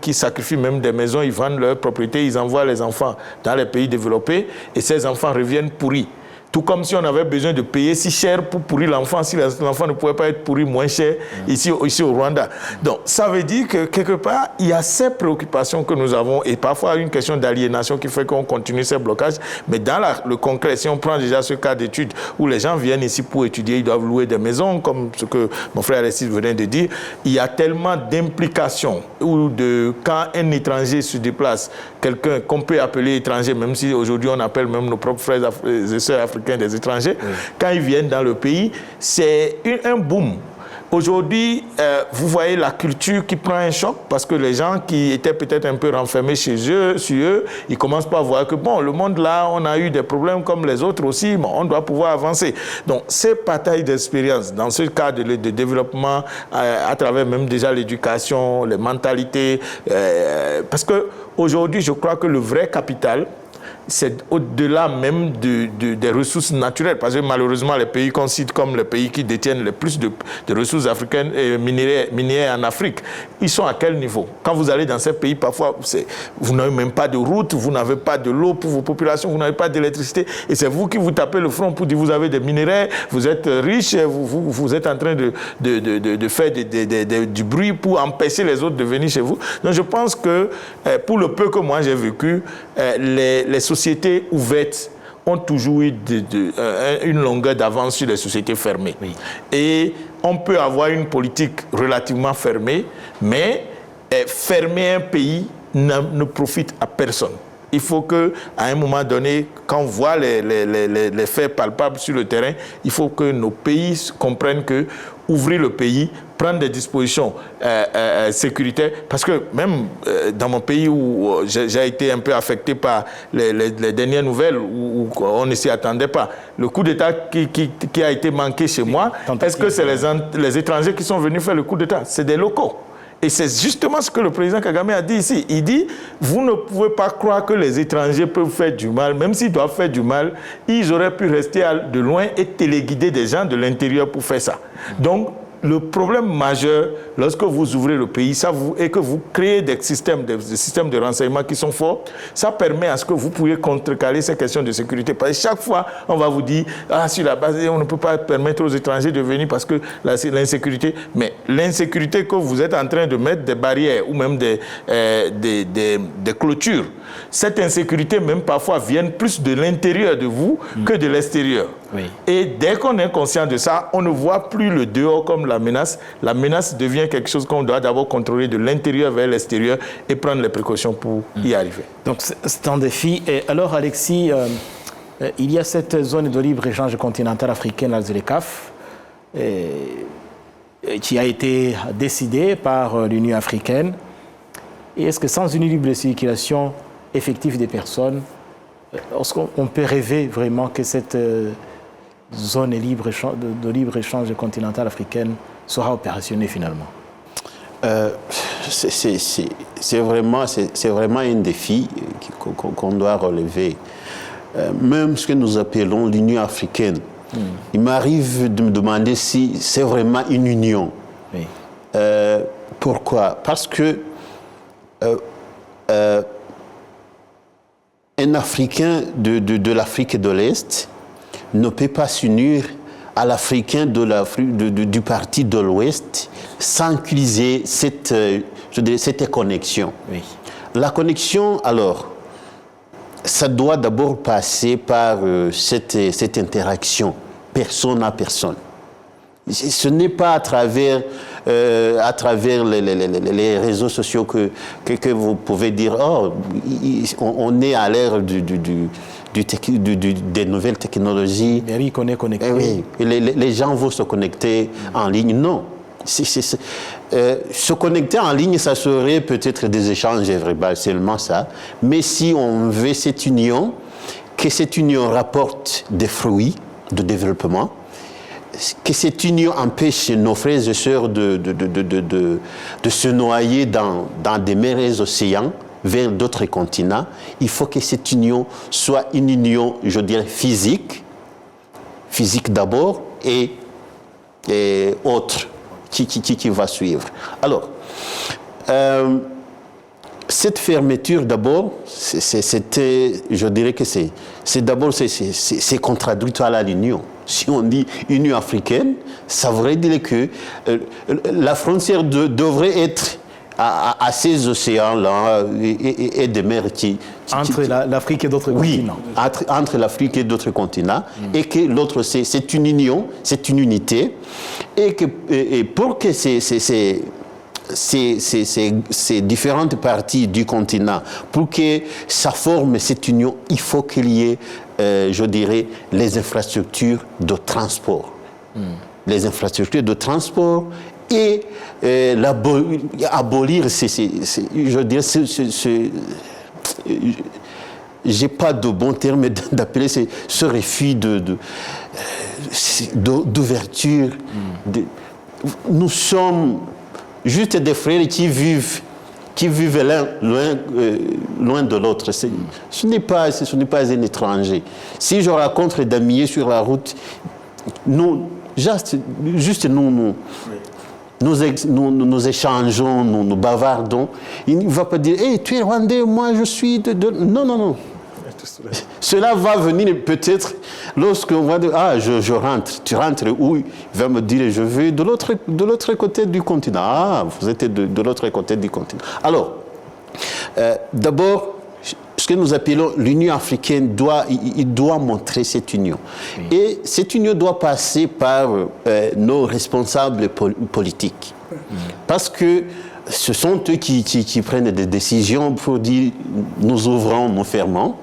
qui sacrifient même des maisons, ils vendent leurs propriétés, ils envoient les enfants dans les pays développés et ces enfants reviennent pourris. Tout comme si on avait besoin de payer si cher pour pourrir l'enfant, si l'enfant ne pouvait pas être pourri moins cher ici au Rwanda. Donc, ça veut dire que quelque part, il y a ces préoccupations que nous avons et parfois une question d'aliénation qui fait qu'on continue ces blocages. Mais dans le concret, si on prend déjà ce cas d'étude où les gens viennent ici pour étudier, ils doivent louer des maisons, comme ce que mon frère Alexis venait de dire, il y a tellement d'implications où quand un étranger se déplace, quelqu'un qu'on peut appeler étranger, même si aujourd'hui on appelle même nos propres frères et sœurs africains des étrangers, quand ils viennent dans le pays, c'est un boom. Aujourd'hui, vous voyez la culture qui prend un choc parce que les gens qui étaient peut-être un peu renfermés chez eux, sur eux, ils commencent pas à voir que bon, le monde là, on a eu des problèmes comme les autres aussi, bon, on doit pouvoir avancer. Donc, ces partages d'expérience, dans ce cadre de développement, à travers même déjà l'éducation, les mentalités, parce que aujourd'hui, je crois que le vrai capital, c'est au-delà même des ressources naturelles. Parce que malheureusement, les pays qu'on cite comme les pays qui détiennent le plus de ressources africaines et minières en Afrique, ils sont à quel niveau? Quand vous allez dans ces pays, parfois, vous n'avez même pas de route, vous n'avez pas de l'eau pour vos populations, vous n'avez pas d'électricité. Et c'est vous qui vous tapez le front pour dire vous avez des minéraux, vous êtes riche, vous êtes en train de faire du bruit pour empêcher les autres de venir chez vous. Donc je pense que pour le peu que moi j'ai vécu, les sociétés ouvertes ont toujours eu une longueur d'avance sur les sociétés fermées. Oui. Et on peut avoir une politique relativement fermée, mais fermer un pays ne profite à personne. Il faut qu'à un moment donné, quand on voit les faits palpables sur le terrain, il faut que nos pays comprennent que ouvrir le pays, prendre des dispositions sécuritaires, parce que même dans mon pays où j'ai été un peu affecté par les dernières nouvelles, où on ne s'y attendait pas, le coup d'État qui a été manqué chez moi, est-ce que c'est les étrangers qui sont venus faire le coup d'État? C'est des locaux. Et c'est justement ce que le président Kagame a dit ici. Il dit, vous ne pouvez pas croire que les étrangers peuvent faire du mal. Même s'ils doivent faire du mal, ils auraient pu rester de loin et téléguider des gens de l'intérieur pour faire ça. Donc, le problème majeur, lorsque vous ouvrez le pays, et que vous créez des systèmes de renseignement qui sont forts, ça permet à ce que vous puissiez contrecarrer ces questions de sécurité. Parce que chaque fois, on va vous dire, sur la base, on ne peut pas permettre aux étrangers de venir parce que l'insécurité. Mais l'insécurité que vous êtes en train de mettre des barrières ou même des clôtures, cette insécurité même parfois vient plus de l'intérieur de vous que de l'extérieur. Oui. Et dès qu'on est conscient de ça, on ne voit plus le dehors comme la menace. La menace devient quelque chose qu'on doit d'abord contrôler de l'intérieur vers l'extérieur et prendre les précautions pour y arriver. Donc c'est un défi. Et alors Alexis, il y a cette zone de libre-échange continentale africaine, la ZLECAf, qui a été décidée par l'Union africaine. Et est-ce que sans une libre circulation effective des personnes, est-ce qu'on peut rêver vraiment que cette zone de libre-échange continentale africaine sera opérationnelle finalement? C'est vraiment un défi qu'on doit relever. Même ce que nous appelons l'Union africaine, il m'arrive de me demander si c'est vraiment une union. Oui. Pourquoi? Parce que un Africain de l'Afrique de l'Est ne peut pas s'unir à l'Africain du parti de l'Ouest sans qu'ils aient cette connexion. Oui. La connexion, alors, ça doit d'abord passer par cette interaction, personne à personne. Ce n'est pas à travers les réseaux sociaux que vous pouvez dire « Oh, on est à l'ère des nouvelles technologies. » Mais oui, qu'on est connecté. Oui, les gens vont se connecter en ligne. Non, Se connecter en ligne, ça serait peut-être des échanges verbaux, seulement ça. Mais si on veut cette union, que cette union rapporte des fruits de développement, que cette union empêche nos frères et sœurs de se noyer dans des mers et océans vers d'autres continents, il faut que cette union soit une union, je dirais, physique d'abord et autre qui va suivre. Alors, cette fermeture d'abord, je dirais que c'est contradictoire à l'union. Si on dit Union africaine, ça voudrait dire que la frontière devrait être à ces océans-là et des mers entre l'Afrique et d'autres continents. Entre l'Afrique et d'autres continents, et que l'autre, c'est une union, c'est une unité, et pour que ces différentes parties du continent, pour que ça forme cette union, il faut qu'il y ait, je dirais, les infrastructures de transport. Les infrastructures de transport et abolir je dirais, j'ai pas de bon terme d'appeler ce refus d'ouverture. Nous sommes juste des frères qui vivent l'un loin de l'autre. Ce n'est pas un étranger. Si je rencontre Damier sur la route, nous échangeons, nous bavardons. Il ne va pas dire hey, tu es rwandais, moi je suis de... Non. Cela va venir peut-être lorsqu'on va dire ah, je rentre. Tu rentres où? Il va me dire je vais de l'autre côté du continent. Ah, vous êtes de l'autre côté du continent. Alors, d'abord, ce que nous appelons l'Union africaine, il doit montrer cette union. Oui. Et cette union doit passer par nos responsables politiques. Parce que ce sont eux qui prennent des décisions pour dire nous ouvrons, nous fermons.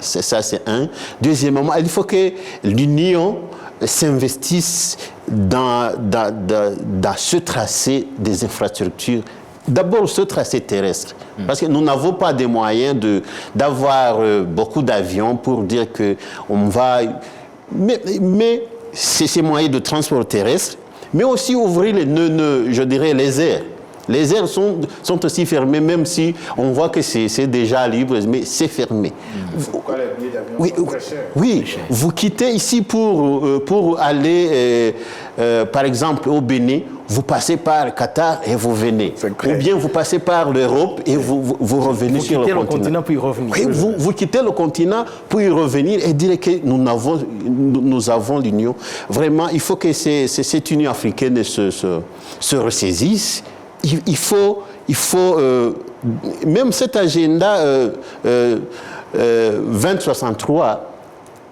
Ça, c'est un. Deuxièmement, il faut que l'Union s'investisse dans ce tracé des infrastructures. D'abord, ce tracé terrestre. Parce que nous n'avons pas de moyens d'avoir beaucoup d'avions pour dire qu'on va... Mais c'est ces moyens de transport terrestre, mais aussi ouvrir je dirais, les airs. Les airs sont aussi fermés, même si on voit que c'est déjà libre, mais c'est fermé. Pourquoi les billets d'avion sont très chers? Oui, vous quittez ici pour aller, par exemple, au Bénin, vous passez par Qatar et vous venez. Ou bien vous passez par l'Europe et vous revenez sur le continent. Vous quittez le continent pour y revenir. Oui, vous quittez le continent pour y revenir et dire que nous avons l'union. Vraiment, il faut que cette union africaine se ressaisisse. Il faut même cet agenda 2063,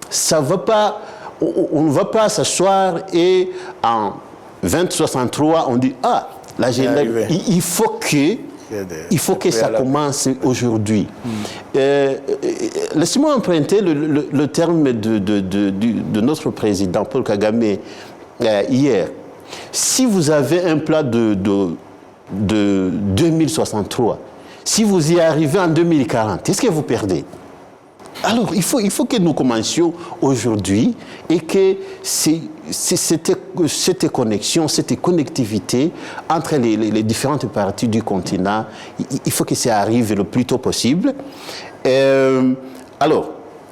ça va pas, on ne va pas s'asseoir et en 2063 on dit ah l'agenda, il faut que ça commence aujourd'hui. Laissez-moi emprunter le terme de notre président Paul Kagame hier. Si vous avez un plan de 2063, si vous y arrivez en 2040, est-ce que vous perdez? Alors, il faut que nous commencions aujourd'hui et que cette connexion, cette connectivité entre les différentes parties du continent, il faut que ça arrive le plus tôt possible. Alors,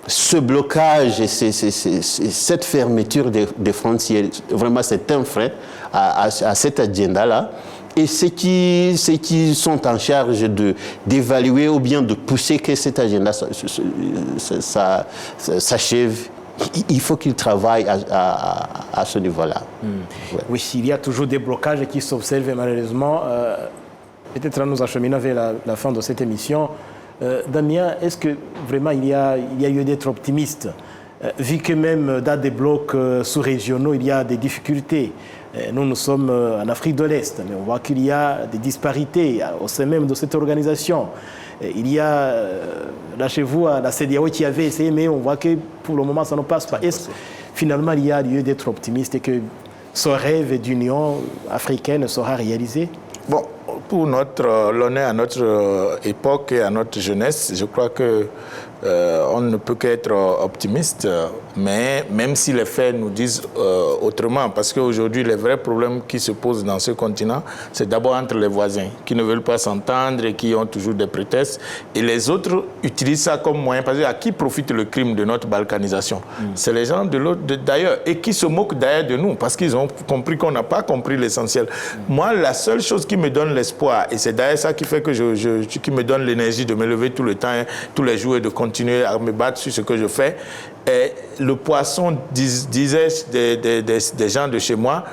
ce blocage et cette fermeture des frontières, vraiment, c'est un frein à cet agenda-là. Et ceux qui sont en charge d'évaluer ou bien de pousser que cet agenda s'achève, il faut qu'ils travaillent à ce niveau-là. Ouais. Oui, il y a toujours des blocages qui s'observent malheureusement. Peut-être en nous acheminant vers la fin de cette émission. Damien, est-ce que vraiment il y a lieu d'être optimiste vu que même dans des blocs sous-régionaux, il y a des difficultés. Nous sommes en Afrique de l'Est, mais on voit qu'il y a des disparités au sein même de cette organisation. Il y a, là chez vous, la CEDEAO qui avait essayé, mais on voit que pour le moment, ça ne passe pas. Est-ce finalement il y a lieu d'être optimiste et que ce rêve d'union africaine sera réalisé? Bon, pour l'honneur à notre époque et à notre jeunesse, je crois que on ne peut qu'être optimiste, mais même si les faits nous disent autrement, parce qu'aujourd'hui, les vrais problèmes qui se posent dans ce continent, c'est d'abord entre les voisins, qui ne veulent pas s'entendre et qui ont toujours des prétextes, et les autres utilisent ça comme moyen, parce qu'à qui profite le crime de notre balkanisation? C'est les gens d'ailleurs, et qui se moquent d'ailleurs de nous, parce qu'ils ont compris qu'on n'a pas compris l'essentiel. Moi, la seule chose qui me donne l'espoir, et c'est d'ailleurs ça qui fait que qui me donne l'énergie de me lever tout le temps, tous les jours, et de continuer à me battre sur ce que je fais. Et le poisson, disaient des gens de chez moi,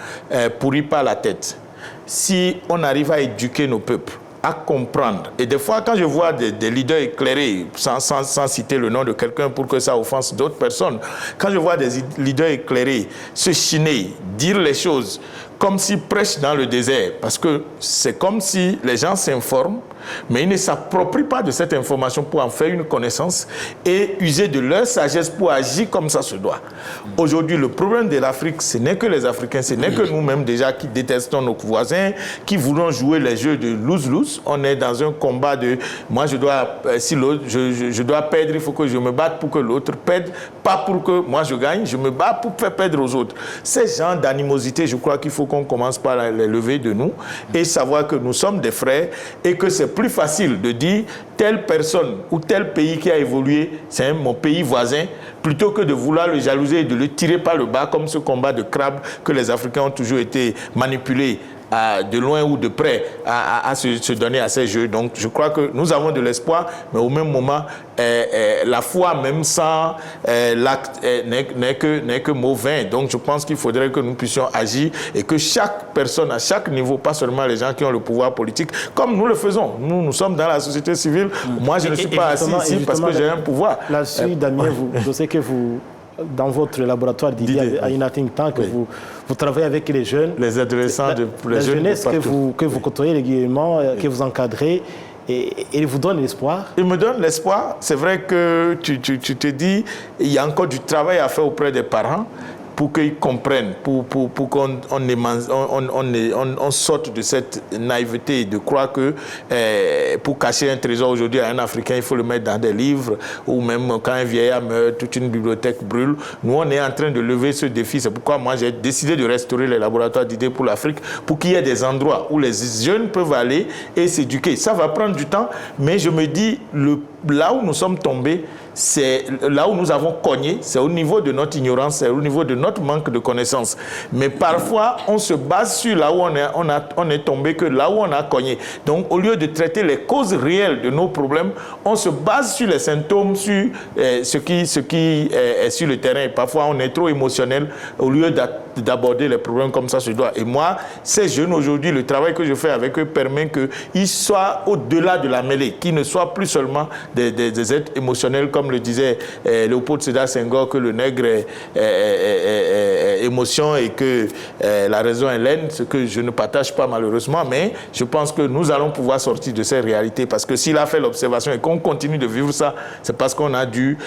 pourrit pas la tête. Si on arrive à éduquer nos peuples, à comprendre, et des fois quand je vois des leaders éclairés, sans citer le nom de quelqu'un pour que ça offense d'autres personnes, quand je vois des leaders éclairés se chiner, dire les choses comme s'ils prêchent dans le désert, parce que c'est comme si les gens s'informent, mais ils ne s'approprient pas de cette information pour en faire une connaissance et user de leur sagesse pour agir comme ça se doit. Aujourd'hui, le problème de l'Afrique, ce n'est que les Africains, ce n'est que nous-mêmes déjà qui détestons nos voisins, qui voulons jouer les jeux de lose-lose. On est dans un combat de moi je dois, si l'autre, je dois perdre, il faut que je me batte pour que l'autre perde, pas pour que moi je gagne, je me bats pour faire perdre aux autres. Ces genres d'animosité, je crois qu'il faut qu'on commence par les lever de nous et savoir que nous sommes des frères et que c'est plus facile de dire telle personne ou tel pays qui a évolué, c'est mon pays voisin, plutôt que de vouloir le jalouser et de le tirer par le bas comme ce combat de crabe que les Africains ont toujours été manipulés de loin ou de près à se donner à ces jeux. Donc je crois que nous avons de l'espoir, mais au même moment, la foi même sans l'acte n'est que mauvais. Donc je pense qu'il faudrait que nous puissions agir et que chaque personne à chaque niveau, pas seulement les gens qui ont le pouvoir politique, comme nous le faisons. Nous sommes dans la société civile. Moi je ne suis pas assis ici parce que j'ai un pouvoir. Là-dessus, Damien, je sais que vous, dans votre laboratoire d'idées à une think tank, vous travaillez avec les jeunes. Les adolescents, les jeunesse que vous côtoyez régulièrement, que vous encadrez, et ils vous donnent l'espoir. Ils me donnent l'espoir. C'est vrai que tu te dis, il y a encore du travail à faire auprès des parents pour qu'ils comprennent, pour qu'on sorte de cette naïveté de croire que pour cacher un trésor aujourd'hui à un Africain, il faut le mettre dans des livres, ou même quand un vieillard meurt, toute une bibliothèque brûle. Nous, on est en train de lever ce défi. C'est pourquoi moi, j'ai décidé de restaurer les laboratoires d'idées pour l'Afrique, pour qu'il y ait des endroits où les jeunes peuvent aller et s'éduquer. Ça va prendre du temps, mais je me dis, là où nous sommes tombés, c'est là où nous avons cogné, c'est au niveau de notre ignorance, c'est au niveau de notre manque de connaissances. Mais parfois, on se base sur là où on est tombé, que là où on a cogné. Donc, au lieu de traiter les causes réelles de nos problèmes, on se base sur les symptômes, sur ce qui est sur le terrain. Et parfois, on est trop émotionnel au lieu d'aborder les problèmes comme ça se doit. Et moi, ces jeunes aujourd'hui, le travail que je fais avec eux permet qu'ils soient au-delà de la mêlée, qu'ils ne soient plus seulement des êtres émotionnels, comme le disait Léopold Sédar Senghor, que le nègre est émotion et que la raison est laine, ce que je ne partage pas malheureusement, mais je pense que nous allons pouvoir sortir de ces réalités, parce que s'il a fait l'observation et qu'on continue de vivre ça, c'est parce qu'on a dû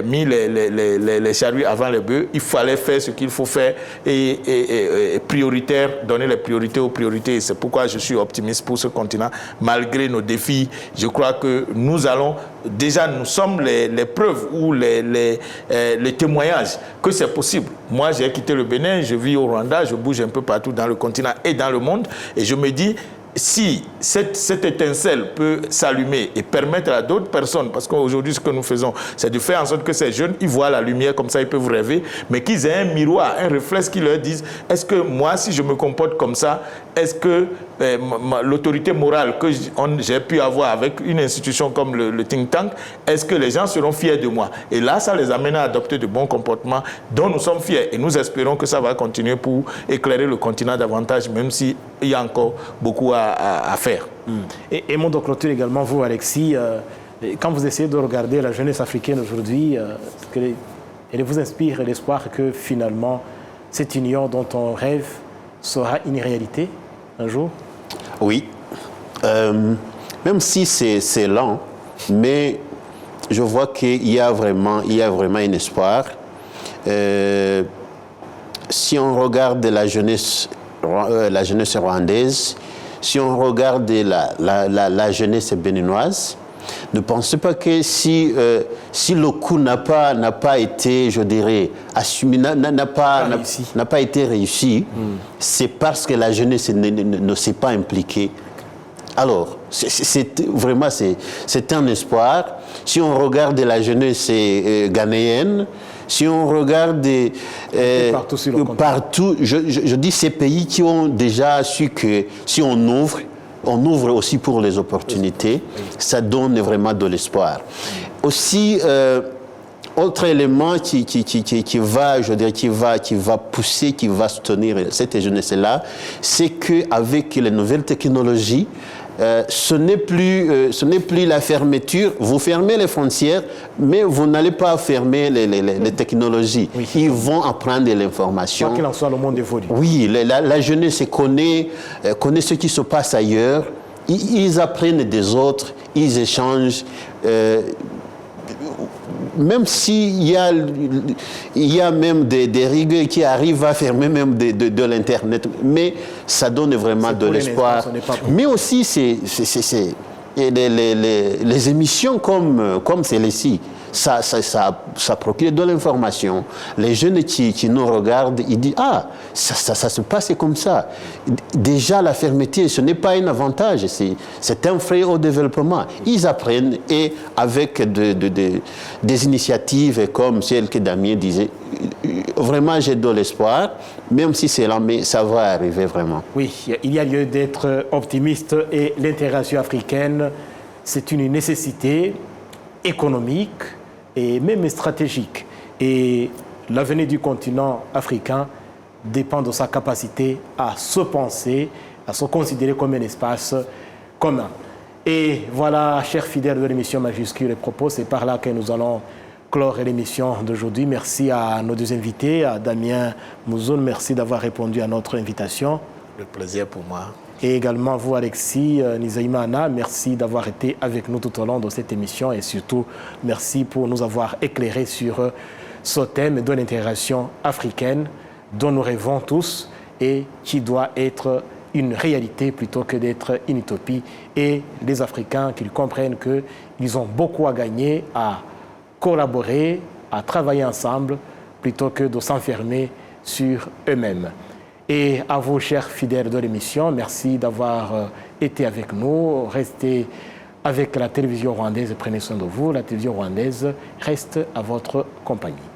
mis les charrues avant les bœufs. Il fallait faire ce qu'il faut faire et prioritaire, donner les priorités aux priorités. C'est pourquoi je suis optimiste pour ce continent. Malgré nos défis, je crois que nous allons, déjà nous sommes les preuves ou les témoignages que c'est possible. Moi, j'ai quitté le Bénin, je vis au Rwanda, je bouge un peu partout dans le continent et dans le monde, et je me dis, si cette étincelle peut s'allumer et permettre à d'autres personnes, parce qu'aujourd'hui ce que nous faisons, c'est de faire en sorte que ces jeunes, ils voient la lumière, comme ça ils peuvent rêver, mais qu'ils aient un miroir, un réflexe qui leur dise, est-ce que moi, si je me comporte comme ça, est-ce que l'autorité morale que j'ai pu avoir avec une institution comme le think tank, est-ce que les gens seront fiers de moi? Et là, ça les amène à adopter de bons comportements dont nous sommes fiers. Et nous espérons que ça va continuer pour éclairer le continent davantage, même s'il y a encore beaucoup à faire. Et mon de clôture également, vous, Alexis, quand vous essayez de regarder la jeunesse africaine aujourd'hui, elle vous inspire l'espoir que finalement, cette union dont on rêve sera une réalité un jour? Oui, même si c'est lent, mais je vois qu'il y a vraiment un espoir. si on regarde la jeunesse rwandaise, si on regarde la jeunesse béninoise, ne pensez pas que si le coup n'a pas été, je dirais, assumé, n'a pas été réussi, c'est parce que la jeunesse ne s'est pas impliquée. Alors, vraiment, c'est un espoir. Si on regarde la jeunesse ghanéenne, si on regarde partout, je dis ces pays qui ont déjà su que si on ouvre aussi pour les opportunités, ça donne vraiment de l'espoir. Aussi, autre élément qui va pousser, qui va soutenir cette jeunesse-là, c'est qu'avec les nouvelles technologies, ce n'est plus la fermeture. Vous fermez les frontières, mais vous n'allez pas fermer les technologies. Oui. Ils vont apprendre l'information. Quoi qu'il en soit, le monde évolue. Oui, la jeunesse connaît ce qui se passe ailleurs. Ils apprennent des autres, ils échangent. Même s'il y a même des rigueurs qui arrivent à fermer même de l'Internet, mais ça donne vraiment de l'espoir. Mais aussi, les émissions comme celle-ci, ça procure de l'information. Les jeunes qui nous regardent, ils disent « Ah, ça se passe comme ça ». Déjà, la fermeté, ce n'est pas un avantage, c'est un frein au développement. Ils apprennent et avec des initiatives comme celle que Damien disait, vraiment j'ai de l'espoir, même si c'est lent, mais ça va arriver vraiment. Oui, il y a lieu d'être optimiste et l'intégration africaine, c'est une nécessité économique et même stratégique. Et l'avenir du continent africain dépend de sa capacité à se penser, à se considérer comme un espace commun. Et voilà, chers fidèles de l'émission Majuscule et Propos, c'est par là que nous allons clore l'émission d'aujourd'hui. Merci à nos deux invités, à Damien Mouzoun, merci d'avoir répondu à notre invitation. Le plaisir pour moi. Et également vous, Alexis Nizaïmana, merci d'avoir été avec nous tout au long de cette émission et surtout merci pour nous avoir éclairé sur ce thème de l'intégration africaine dont nous rêvons tous et qui doit être une réalité plutôt que d'être une utopie. Et les Africains qu'ils comprennent qu'ils ont beaucoup à gagner à collaborer, à travailler ensemble plutôt que de s'enfermer sur eux-mêmes. Et à vous, chers fidèles de l'émission, merci d'avoir été avec nous. Restez avec la télévision rwandaise, prenez soin de vous. La télévision rwandaise reste à votre compagnie.